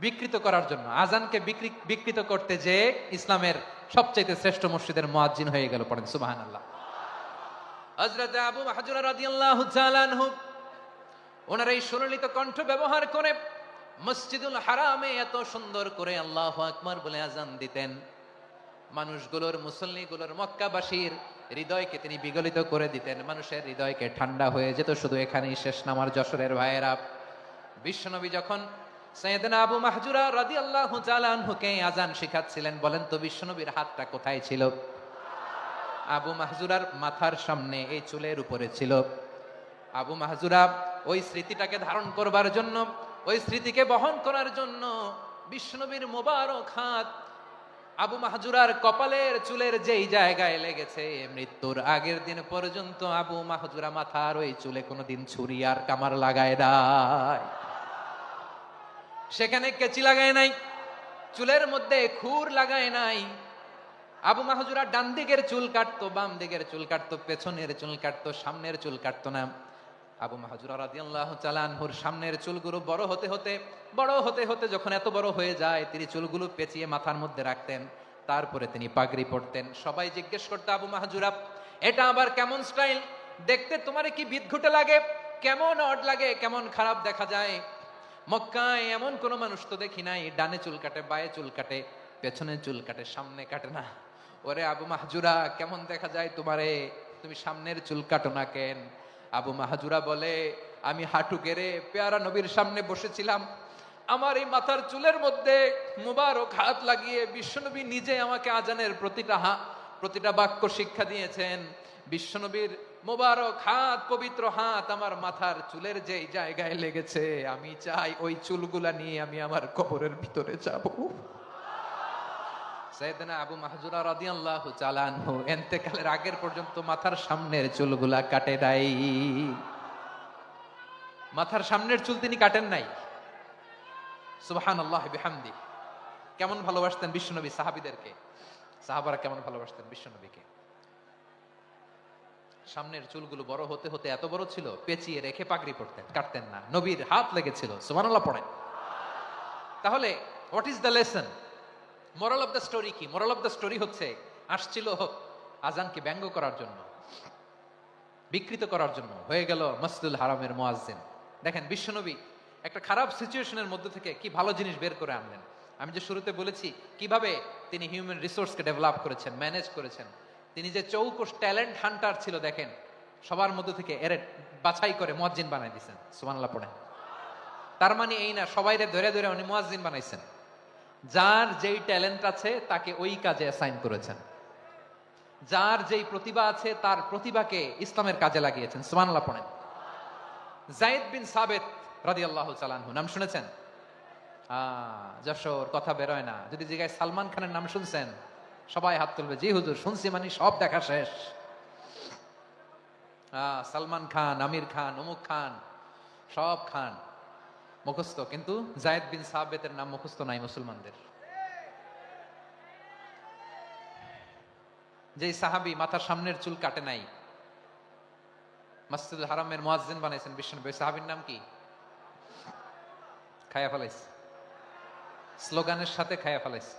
বিকৃত করার জন্য। আজানকে বিকৃত করতে যে ইসলামের সবচেয়ে শ্রেষ্ঠ মসজিদের মুয়াজ্জিন হয়ে গেল। পড়েন সুবহানাল্লাহ। হযরত আবু মাহজুরা রাদিয়াল্লাহু তাআলা আনহু ওনার এই সুললিত কণ্ঠ ব্যবহার করে মসজিদুল হারামে এত সুন্দর করে আল্লাহু আকবার বলে আজান দিতেন, মানুষগুলোর, মুসল্লিগুলোর, মক্কাবাসীর হৃদয়কে তিনি বিগলিত করে দিতেন, মানুষের হৃদয়কে ঠান্ডা হয়ে যেত। শুধু এখানেই শেষ না আমার যশোরের ভাইয়েরা, বিশ্বনবী যখন সাইয়েদনা আবু মাহজুরা রাদিয়াল্লাহু তাআলা আনহুকে আজান শিখাচ্ছিলেন, বলেন তো বিশ্বনবীর হাতটা কোথায় ছিল? আবু মাহজুরার মাথার সামনে, এই চুলের উপরে ছিল। আবু মাহজুরা ওই স্মৃতিটাকে ধারণ করবার জন্য, ওই স্মৃতিকে বহন করার জন্য বিশ্বনবীর মোবারক হাত আবু মাহজুরার কপালের চুলের যেই জায়গায় লেগেছে, মৃত্যুর আগের দিন পর্যন্ত আবু মাহজুরা মাথার ওই চুলে কোনোদিন ছুরি আর কামার লাগায় নাই, সেখানে কেচি লাগায় নাই, চুলের মধ্যে খুর লাগায় নাই। আবু মাহজুরা ডান দিকের চুল কাটতো, বাম দিকের চুল কাটতো, পেছনের চুল কাটতো, সামনের চুল কাটতো না। আবু মাহজুরা রাদিয়াল্লাহু তাআলা আনহুর সামনের চুলগুলো বড় হতে হতে যখন এত বড় হয়ে যায়, তিনি চুলগুলো পেঁচিয়ে মাথার মধ্যে রাখতেন, তারপরে তিনি পাগড়ি পরতেন। সবাই জিজ্ঞেস করতো, আবু মাহজুরা, এটা আবার কেমন স্টাইল? দেখতে তোমারে কি বিদঘুটে লাগে? কেমন অড লাগে, কেমন খারাপ দেখা যায়? মক্কায় এমন কোন মানুষ তো দেখি নাই, ডানে চুল কাটে, বায়ে চুল কাটে, পেছনে চুল কাটে, সামনে কাটে না। ওরে আবু মাহজুরা, কেমন দেখা যায় তোমারে? তুমি সামনের চুল কাটো না কেন? আবু মাহজুরা বলে, আমি হাঁটু গেড়ে পেয়ারা নবীর সামনে বসেছিলাম, আমার এই মাথার চুলের মধ্যে মুবারক হাত লাগিয়ে বিশ্বনবী নিজে আমাকে আজানের প্রতিটা বাক্য শিক্ষা দিয়েছেন। বিশ্বনবীর মোবারক হাত, পবিত্র হাত আমার মাথার চুলের যেই জায়গায় লেগেছে, আমি চাই ওই চুলগুলা নিয়ে আমি আমার কবরের ভিতরে যাব। সাইয়েদনা আবু মাহজুরা রাদিয়াল্লাহু তাআলা আনহু ইন্তেকালের আগের পর্যন্ত মাথার সামনের চুলগুলা কাটে নাই। মাথার সামনের চুল তিনি কাটেন নাই। সুবহানাল্লাহি বিহামদি। কেমন ভালোবাসতেন বিশ্বনবী সাহাবীদেরকে, সাহাবারা কেমন ভালোবাসতেন বিশ্বনবীকে। সামনের চুলগুলো বড় হতে হতে এত বড় ছিল, পেঁচিয়ে রেখে পাগড়ি পরতেন, কাটতেন না। নবীর হাত লেগেছিল। সুবহানাল্লাহ পড়েন। তাহলে what is the lesson? Moral of the story কি? মোরাল অফ দ্য স্টোরি হচ্ছে, আসছিল আজানকে ব্যঙ্গ করার জন্য, বিকৃত করার জন্য, হয়ে গেল মসজিদুল হারামের মুয়াজ্জিন। দেখেন বিশ্বনবী একটা খারাপ সিচুয়েশনের মধ্যে থেকে কি ভালো জিনিস বের করে আনলেন। আমি যে শুরুতে বলেছি কিভাবে তিনি হিউম্যান রিসোর্সকে ডেভেলপ করেছেন, ম্যানেজ করেছেন। তিনি যে চৌকস ট্যালেন্ট হান্টার ছিল, দেখেন সবার মধ্যে থেকে এরে বাছাই করে মুয়াজ্জিন বানাই দিয়েছেন। সুবহানাল্লাহ পড়েন। তার মানে এই না সবাইরে ধরে ধরে উনি মুয়াজ্জিন বানাইছেন। যার যেই ট্যালেন্ট আছে তাকে ওই কাজে অ্যাসাইন করেছেন, যার যেই প্রতিভা আছে তার প্রতিভাকে ইসলামের কাজে লাগিয়েছেন। সুবহানাল্লাহ পড়েন। যায়েদ বিন সাবিত রাদিয়াল্লাহু তাআলা আনহু নাম শুনেছেন? যশোর কথা বেরোয় না। যদি জিজ্ঞাসা সালমান খানের নাম শুনছেন, সবাই হাত তুলবে, জি হুজুর শুনছি, মানে সব দেখা শেষ। সালমান খান, আমির খান, অমুক খান, সব খান মুখস্থ, কিন্তু যায়েদ বিন সাবিতের নাম মুখস্থ নাই মুসলমানদের। যে সাহাবী মাথার সামনের চুল কাটে নাই, মসজিদুল হারামের মুয়াজ্জিন বানাইছেন বিশ্বনবী, সাহাবীর নাম কি? খায়া ফেলাইছে। স্লোগানের সাথে খায়া ফেলাইছে।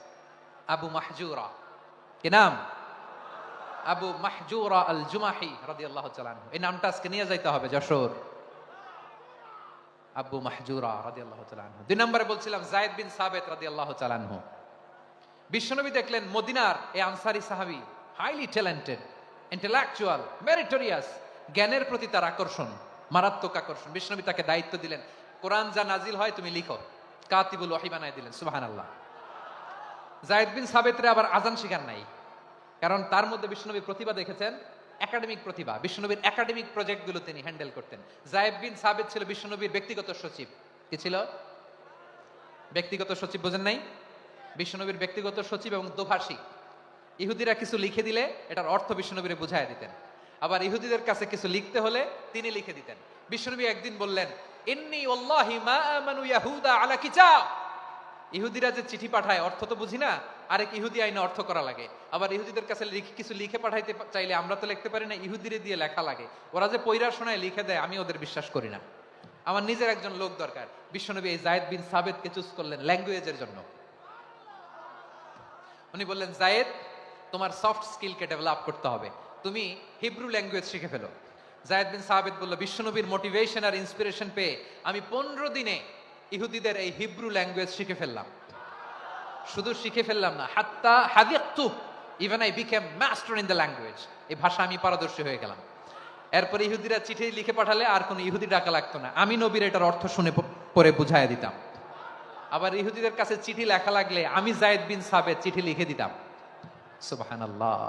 আবু মাহজুরা, কি নাম? আবু মাহজুরা আল জুমাহি রাদিয়াল্লাহু তাআলা আনহু। এই নামটা আজকে নিয়ে যাইতে হবে যশোর। আবু মাহজুরা রাদিয়াল্লাহু তাআলা আনহু। 2 নম্বরে বলছিলাম যায়েদ বিন সাবিত রাদিয়াল্লাহু তাআলা আনহু। বিশ্বনবী দেখলেন মদিনার এই আনসারী সাহাবী হাইলি ট্যালেন্টেড, ইন্টেলেকচুয়াল, মেরিটোরিয়াস, জ্ঞানের প্রতি তার আকর্ষণ, মারাত্মক আকর্ষণ। বিশ্বনবী তাকে দায়িত্ব দিলেন, কোরআন যা নাজিল হয় তুমি লিখো, কাতিবুল ওয়াহি বানায় দিলেন। সুবহানাল্লাহ। যায়েদ বিন সাবিতরে আবার আজান শিখান নাই, কারণ তার মধ্যে বিশ্বনবী প্রতিভা দেখেছেন, একাডেমিক প্রতিভা। বিশ্বনবীর একাডেমিক প্রজেক্টগুলো তিনি হ্যান্ডেল করতেন। যায়েদ বিন সাবিত ছিল বিশ্বনবীর ব্যক্তিগত সচিব। কি ছিল? ব্যক্তিগত সচিব। বোঝেন নাই? বিশ্বনবীর ব্যক্তিগত সচিব এবং দোভাষী। ইহুদিরা কিছু লিখে দিলে এটার অর্থ বিশ্বনবীরে বুঝায় দিতেন, আবার ইহুদিদের কাছে কিছু লিখতে হলে তিনি লিখে দিতেন। বিশ্বনবী একদিন বললেন, ইন্নী ওয়াল্লাহি মা আমানু ইয়াহুদা আলা কিতাব। ইহুদিরা যে চিঠি পাঠায় অর্থ তো বুঝি না, আরেক ইহুদি আইনে অর্থ করা লাগে। আবার ইহুদিদের কাছে কিছু লিখে পাঠাইতে চাইলে আমরা তো লিখতে পারি না, ইহুদিরে দিয়ে লেখা লাগে। ওরা যে পয়রা শোনায় লিখে দেয়, আমি ওদের বিশ্বাস করি না, আমার নিজের একজন লোক দরকার। বিশ্বনবী এই যায়েদ বিন সাবিতকে চুজ করলেন ল্যাঙ্গুয়েজের জন্য। উনি বললেন, যায়েদ, তোমার সফট স্কিলকে ডেভেলপ করতে হবে, তুমি হিব্রু ল্যাঙ্গুয়েজ শিখে ফেলো। যায়েদ বিন সাবিত বলল, বিশ্বনবীর মোটিভেশন আর ইন্সপিরেশন পেয়ে আমি 15 দিনে ইহুদিদের এই হিব্রু ল্যাঙ্গুয়েজ শিখে ফেললাম। শুধু শিখে ফেললাম না, হাত্তা হাদিকতু, even I became master in the language. এই ভাষা আমি পারদর্শী হয়ে গেলাম। এরপরে ইহুদিরা চিঠি লিখে পাঠালে আর কোনো ইহুদি ডাকা লাগতো না, আমি নবীর এটার অর্থ শুনে পরে বুঝাইয়া দিতাম। আবার ইহুদিদের কাছে চিঠি লেখা লাগলে আমি যায়েদ বিন সাবিত চিঠি লিখে দিতাম। সুবহানাল্লাহ।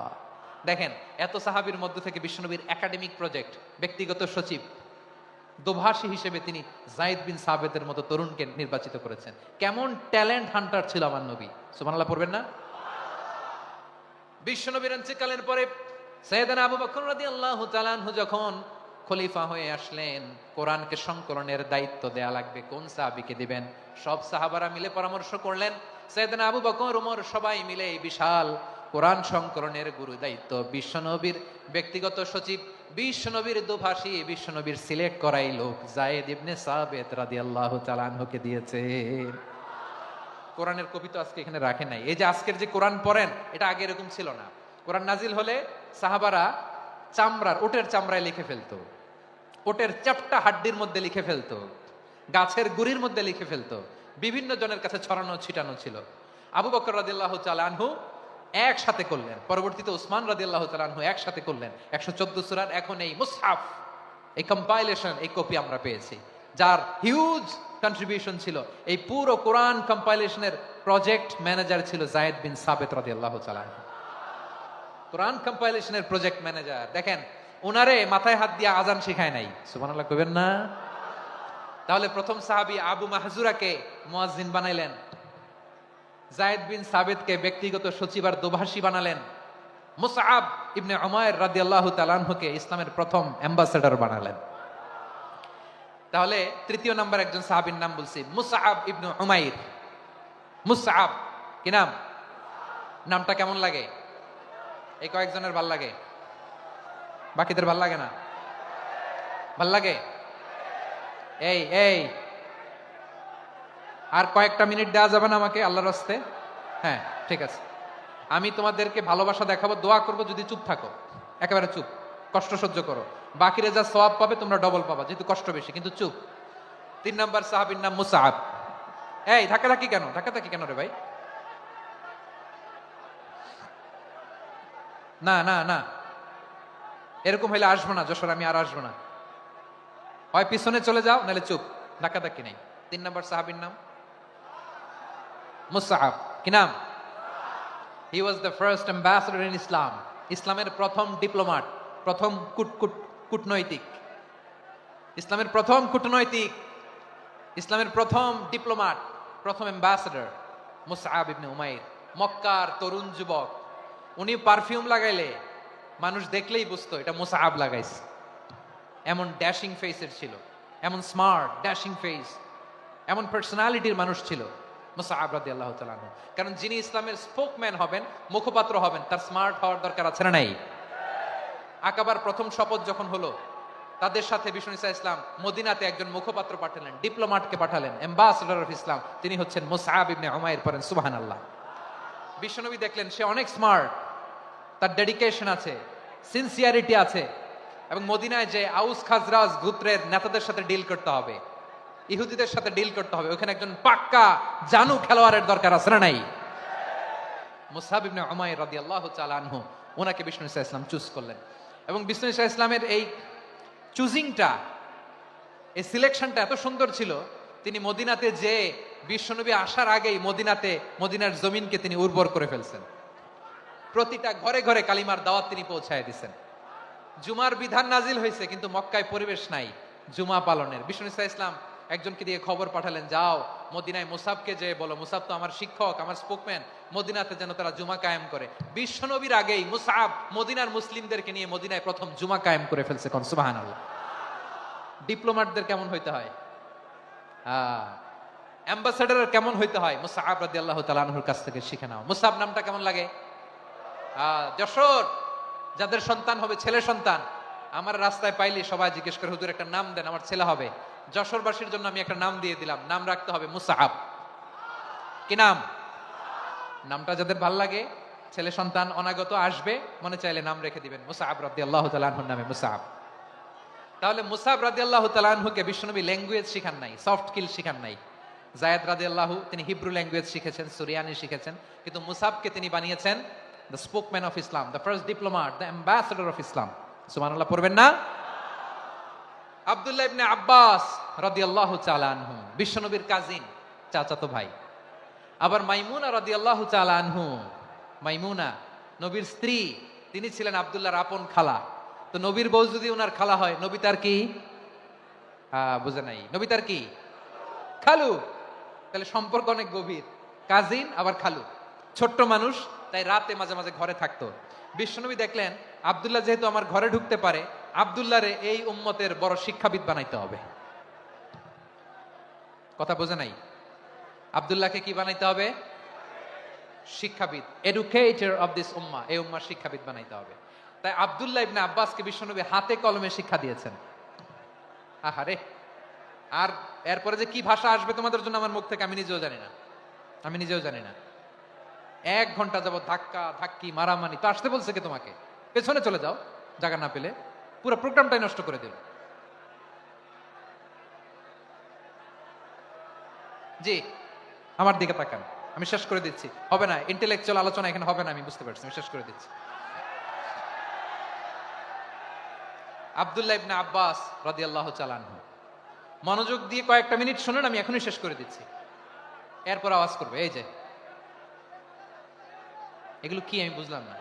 দেখেন, এত সাহাবীর মধ্য থেকে বিশ্বনবীর একাডেমিক প্রজেক্ট, ব্যক্তিগত সচিব, দোভাষী হিসেবে তিনি যায়েদ বিন সাবিতের মতো তরুণকে নির্বাচিত করেছেন। কেমন ট্যালেন্ট হান্টার ছিল আমার নবী। সুবহানাল্লাহ পড়বেন না? বিশ্বনবীর ইন্তেকালের পরে সাইয়েদনা আবু বকর রাদিয়াল্লাহু তাআলা আনহু যখন খলিফা হয়ে আসলেন, কোরআনকে সংকলনের দায়িত্ব দেয়া লাগবে, কোন সাহাবীকে দিবেন? সব সাহাবারা মিলে পরামর্শ করলেন। সাইয়েদনা আবু বকর, ওমর সবাই মিলে এই বিশাল কোরআন সংকলনের গুরু দায়িত্ব বিশ্বনবীর ব্যক্তিগত সচিব, বিশ্বনবীর দোভাষী, বিশ্বনবীর সিলেক্ট করাই লোক যায়েদ ইবনে সাবিত রাদিয়াল্লাহু তাআলা আনহুকে দিয়েছে। কোরআনের কপি তো আজকে এখানে রাখে নাই। এই যে আজকের যে কোরআন পড়েন, এটা আগে এরকম ছিল না। কোরআন নাজিল হলে সাহাবারা ওটের চামড়ায় লিখে ফেলতো, ওটের চ্যাপ্টা হাড্ডির মধ্যে লিখে ফেলতো, গাছের গুড়ির মধ্যে লিখে ফেলতো, বিভিন্ন জনের কাছে ছড়ানো ছিটানো ছিল। আবু বকর রাদিয়াল্লাহু তাআলা আনহু একসাথে করলেন, পরবর্তীতে উসমান রাদিয়াল্লাহু তাআলা আনহু একসাথে করলেন 114 সূরার। এখন এই মুসহাফ, এই কম্পাইলেশন, এই কপি আমরা পেয়েছি, যার হিউজ কন্ট্রিবিউশন ছিল। এই পুরো কোরআন কম্পাইলেশনের প্রজেক্ট ম্যানেজার ছিল যায়েদ বিন সাবিত রাদিয়াল্লাহু তাআলা আনহু। কোরআন কম্পাইলেশনের প্রজেক্ট ম্যানেজার। দেখেন, ওনারে মাথায় হাত দিয়ে আজান শিখায় নাই। সুবহানাল্লাহ কইবেন না? তাহলে প্রথম সাহাবী আবু মাহজুরাকে মুয়াজ্জিন বানাইলেন, যায়েদ বিন সাবিতকে ব্যক্তিগত সচিব আর দোভাষী বানালেন, মুসআব ইবনে উমাইর রাদিয়াল্লাহু তাআলা আনহুকে ইসলামের প্রথম অ্যাম্বাসেডর বানালেন। তাহলে তৃতীয় নাম্বার একজন সাহাবীর নাম বলছি, মুসআব ইবনে উমাইর। মুসআব, কি নাম? নামটা কেমন লাগে? এই কয়েকজনের ভাল লাগে, বাকিদের ভাল লাগে না? ভাল লাগে? এই এই আর কয়েকটা মিনিট দেওয়া যাবে না আমাকে আল্লাহর রাস্তে? হ্যাঁ, ঠিক আছে। আমি তোমাদেরকে ভালোবাসা দেখাবো, দোয়া করবো যদি চুপ থাকো, একেবারে চুপ, কষ্ট সহ্য করো। বাকিরা যা সওয়াব পাবে তোমরা ডবল পাবা, যেহেতু কষ্ট বেশি, কিন্তু চুপ। 3 নাম্বার সাহাবীর নাম মুসআব। এই ধাক্কাধাক্কি কেন? ধাক্কাধাক্কি কেন রে ভাই? না না না, এরকম হইলে আসবো না যশোর, আমি আর আসবো না। হয় পিছনে চলে যাও, নাহলে চুপ, ধাক্কাধাক্কি নেই। 3 নাম্বার সাহাবীর নাম মুসআব। কি নাম? He was the first ambassador in Islam. ইসলামের প্রথম ডিপ্লোম্যাট, প্রথম কূটনৈতিক, ইসলামের প্রথম কূটনৈতিক, ইসলামের প্রথম ডিপ্লোম্যাট, প্রথম অ্যাম্বাসেডর মুসআব ইবনে উমাইর। মক্কার তরুণ যুবক, উনি পারফিউম লাগাইলে মানুষ দেখলেই বুঝতো এটা মুসআব লাগাইছে। এমন ড্যাশিং ফেসের ছিল, এমন স্মার্ট ড্যাশিং ফেস, এমন পার্সোনালিটির মানুষ ছিল মুসআব রাদিয়াল্লাহু তাআলা আনহু। কারণ যিনি ইসলামের স্পোকম্যান হবেন, মুখপাত্র হবেন, তার স্মার্ট হওয়ার দরকার আছে না নাই? আকাবার প্রথম শপথ যখন হলো, তাদের সাথে বিষ্ণু ইসা ইসলাম মদিনাতে একজন মুখপাত্র পাঠালেন, ডিপ্লোম্যাটকে পাঠালেন, অ্যাম্বাসেডর অফ ইসলাম। তিনি হচ্ছেন মুসআব ইবনে উমাইর। পড়েন সুবহানাল্লাহ। বিশ্বনবী দেখলেন সে অনেক স্মার্ট, তার ডেডিকেশন আছে, সিনসিয়ারিটি আছে, এবং মদিনায় যে আউস খাজরাজ গোত্রের নেতাদের সাথে ডিল করতে হবে, ইহুদিদের সাথে ডিল করতে হবে, ওখানে একজন পাক্কা জানু খেলোয়াড়ের দরকার আছে না নাই? মুসআব ইবনে উমাইর রাদিয়াল্লাহু তাআলা আনহু, ওনাকে বিষ্ণু ইসা ইসলাম চুজ করলেন। এবং বিষ্ণু ইসা ইসলামের এই চুজিংটা, এই সিলেকশনটা এত সুন্দর ছিল, তিনি মদিনাতে যে বিশ্বনবী আসার আগেই মদিনার জমিনকে তিনি উর্বর করে ফেলছেন। প্রতিটা ঘরে ঘরে কালিমার দাওয়াত তিনি পৌঁছায় দিচ্ছেন। জুমার বিধান নাজিল হয়েছে, কিন্তু মক্কায় পরিবেশ নাই জুমা পালনের। বিষ্ণু ইসা ইসলাম একজনকে দিয়ে খবর পাঠালেন, যাও মদিনায় মুসাবকে যে বলো, মুসাব তো আমার শিক্ষক, আমার স্পোকম্যান, মদিনাতে যেন তারা জুমা কায়েম করে। বিশ্বনবীর আগেই মুসাব মদিনার মুসলিমদেরকে নিয়ে মদিনায় প্রথম জুমা কায়েম করে ফেলছে। কোন সুবহানাল্লাহ। ডিপ্লোম্যাটদের কেমন হইতে হয়, অ্যাম্বাসেডার কেমন হইতে হয়, মুসআব রাদিয়াল্লাহু তাআলা আনহুর কাছ থেকে শিখে নাও। মুসআব নামটা কেমন লাগে? যশোর যাদের সন্তান হবে, ছেলে সন্তান, আমার রাস্তায় পাইলে সবাই জিজ্ঞেস করে, হুজুর একটা নাম দেন, আমার ছেলে হবে। যশোরবাসীর জন্য আমি একটা নাম দিয়ে দিলাম, নাম রাখতে হবে মুসআব। কি নাম? নামটা যাদের ভাল লাগে, ছেলে সন্তান অনাগত আসবে, মনে চাইলে নাম রেখে দিবেন মুসআব রাদিয়াল্লাহু তাআলা আনহুর নামে মুসআব। তাহলে মুসআব রাদিয়াল্লাহু তাআলা আনহুকে বিশ্বনবী ল্যাঙ্গুয়েজ শিখান নাই, সফট স্কিল শিখান নাই। যায়েদ রাদিয়াল্লাহু তিনি হিব্রু ল্যাঙ্গুয়েজ শিখেছেন, সুরিয়ানি শিখেছেন, কিন্তু মুসআবকে তিনি বানিয়েছেন the spokesman of Islam, the first diplomat, the ambassador of Islam. সুবহানাল্লাহ পড়বেন না? আব্দুল্লাহ ইবনে আব্বাস রাদিয়াল্লাহু তাআলা আনহু বিশ্বনবীর কাজিন, চাচাতো ভাই। আবার মাইমুনা রাদিয়াল্লাহু তাআলা আনহু, মাইমুনা নবীর স্ত্রী, তিনি ছিলেন আব্দুল্লাহর আপন খালা। তো নবীর বউ যদি ওনার খালা হয়, নবী তার কি? বুঝে নাই, নবী তার কি? খালু। তাহলে সম্পর্ক অনেক গভীর, কাজিন আবার খালু। ছোট্ট মানুষ, তাই রাতে মাঝে মাঝে ঘরে থাকতো। বিশ্বনবী দেখলেন আব্দুল্লাহ যেহেতু আমার ঘরে ঢুকতে পারে, আব্দুল্লাহরে এই উম্মতের বড় শিক্ষাবিদ বানাইতে হবে। কথা বোঝে নাই? আব্দুল্লাহকে কি বানাইতে হবে? শিক্ষাবিদ, এডুকেটর অফ দিস উম্মাহ, এই উম্মার শিক্ষাবিদ বানাইতে হবে। তাই আব্দুল্লাহ ইবনে আব্বাসকে বিশ্বনবী হাতে কলমে শিক্ষা দিয়েছেন। আহারে, আর এরপরে যে কি ভাষা আসবে তোমাদের জন্য আমার মুখ থেকে আমি নিজেও জানি না। 1 ঘন্টা যাবত ধাক্কা ধাক্কি মারামারি। তো আসতে বলছে কে তোমাকে? পেছনে চলে যাও, জায়গা না পেলে। পুরো প্রোগ্রামটাই নষ্ট করে দিল। জি, আমার দিকে তাকান, আমি শেষ করে দিচ্ছি। হবে না, ইন্টেলেকচুয়াল আলোচনা এখানে হবে না, আমি বুঝতে পারছি, আমি শেষ করে দিচ্ছি। আব্দুল্লাহ ইবনে আব্বাস রাদিয়াল্লাহু তাআলা আনহু, মনোযোগ দিয়ে কয়েকটা মিনিট শুনুন, আমি এখনই শেষ করে দিচ্ছি। এরপর আওয়াজ করবে, এই যে এগুলো কি আমি বুঝলাম না।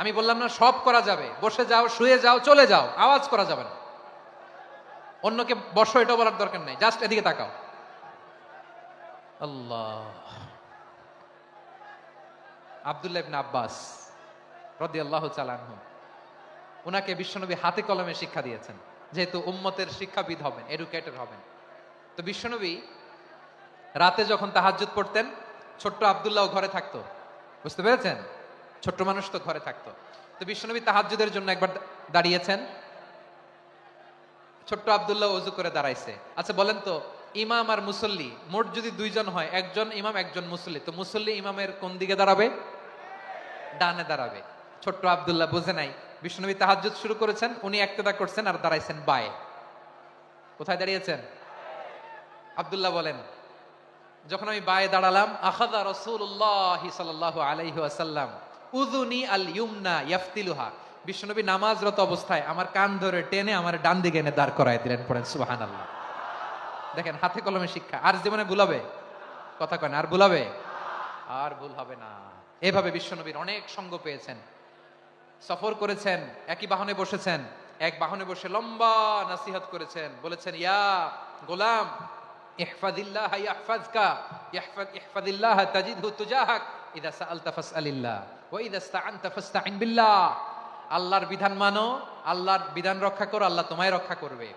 আমি বললাম না সব করা যাবে, বসে যাও, শুয়ে যাও, চলে যাও, আওয়াজ করা যাবে না। অন্যকে বসো এটা বলার দরকার নাই, জাস্ট এদিকে তাকাও। আল্লাহ। আব্দুল্লাহ ইবনে আব্বাস রাদিয়াল্লাহু তাআলা আনহু, ওনাকে বিশ্বনবী হাতে কলমে শিক্ষা দিয়েছেন, যেহেতু উম্মতের শিক্ষাবিদ হবেন, এডুকেটর হবেন। তো বিশ্বনবী রাতে যখন তাহাজ্জুদ পড়তেন, ছোট্ট আব্দুল্লাহ ঘরে থাকতো। বুঝতে পেরেছেন? ছোট্ট মানুষ তো ঘরে থাকতো। তো বিশ্বনবী তাহাজ্জুদের জন্য একবার দাঁড়িয়েছেন, ছোট্ট আব্দুল্লাহ ওযু করে দাঁড়াইছে। আচ্ছা বলেন তো, ইমাম আর মুসল্লি মোট যদি 2 জন হয়, একজন ইমাম একজন মুসল্লি, তো মুসল্লি ইমামের কোন দিকে দাঁড়াবে? ডানে দাঁড়াবে। ছোট্ট আব্দুল্লাহ বুঝে নাই, বিশ্বনবী তাহাজ্জুদ শুরু করেছেন, উনি ইক্তেদা করছেন আর দাঁড়াইছেন বায়ে। কোথায় দাঁড়িয়েছেন? আব্দুল্লাহ বলেন, যখন আমি বায়ে দাঁড়ালাম, আখাযা রাসূলুল্লাহ সাল্লাল্লাহু আলাইহি ওয়াসাল্লাম উযুনি আল ইউমনা ইয়াফতিলুহা, বিশ্বনবী নামাজরত অবস্থায় আমার কান ধরে টেনে আমার ডান দিকে এনে দাঁড় করায় দিলেন। পড়েন সুবহানাল্লাহ। দেখেন, হাতে কলমে শিক্ষা। আর জীবনে ভুলাবে? কথা কয় না, আর ভুলাবে? আর ভুল হবে না। এভাবে বিশ্বনবীর অনেক সঙ্গ পেয়েছেন, সফর করেছেন, একই বাহনে বসেছেন, এক বাহনে বসে লম্বা নসিহত করেছেন, বলেছেন, ইয়া গোলাম ইহফাজিল্লাহ ইয়াহফাজকা, ইহফাজিল্লাহ তাজিদহু তুজাহাক, ইযা সাআলতা ফাসআলিল্লাহ ওয়া ইযা ইসতাআনতা ফাসতাইন বিল্লাহ। আল্লাহর বিধান মানো, আল্লাহর বিধান রক্ষা করো, আল্লাহ তোমায় রক্ষা করবে।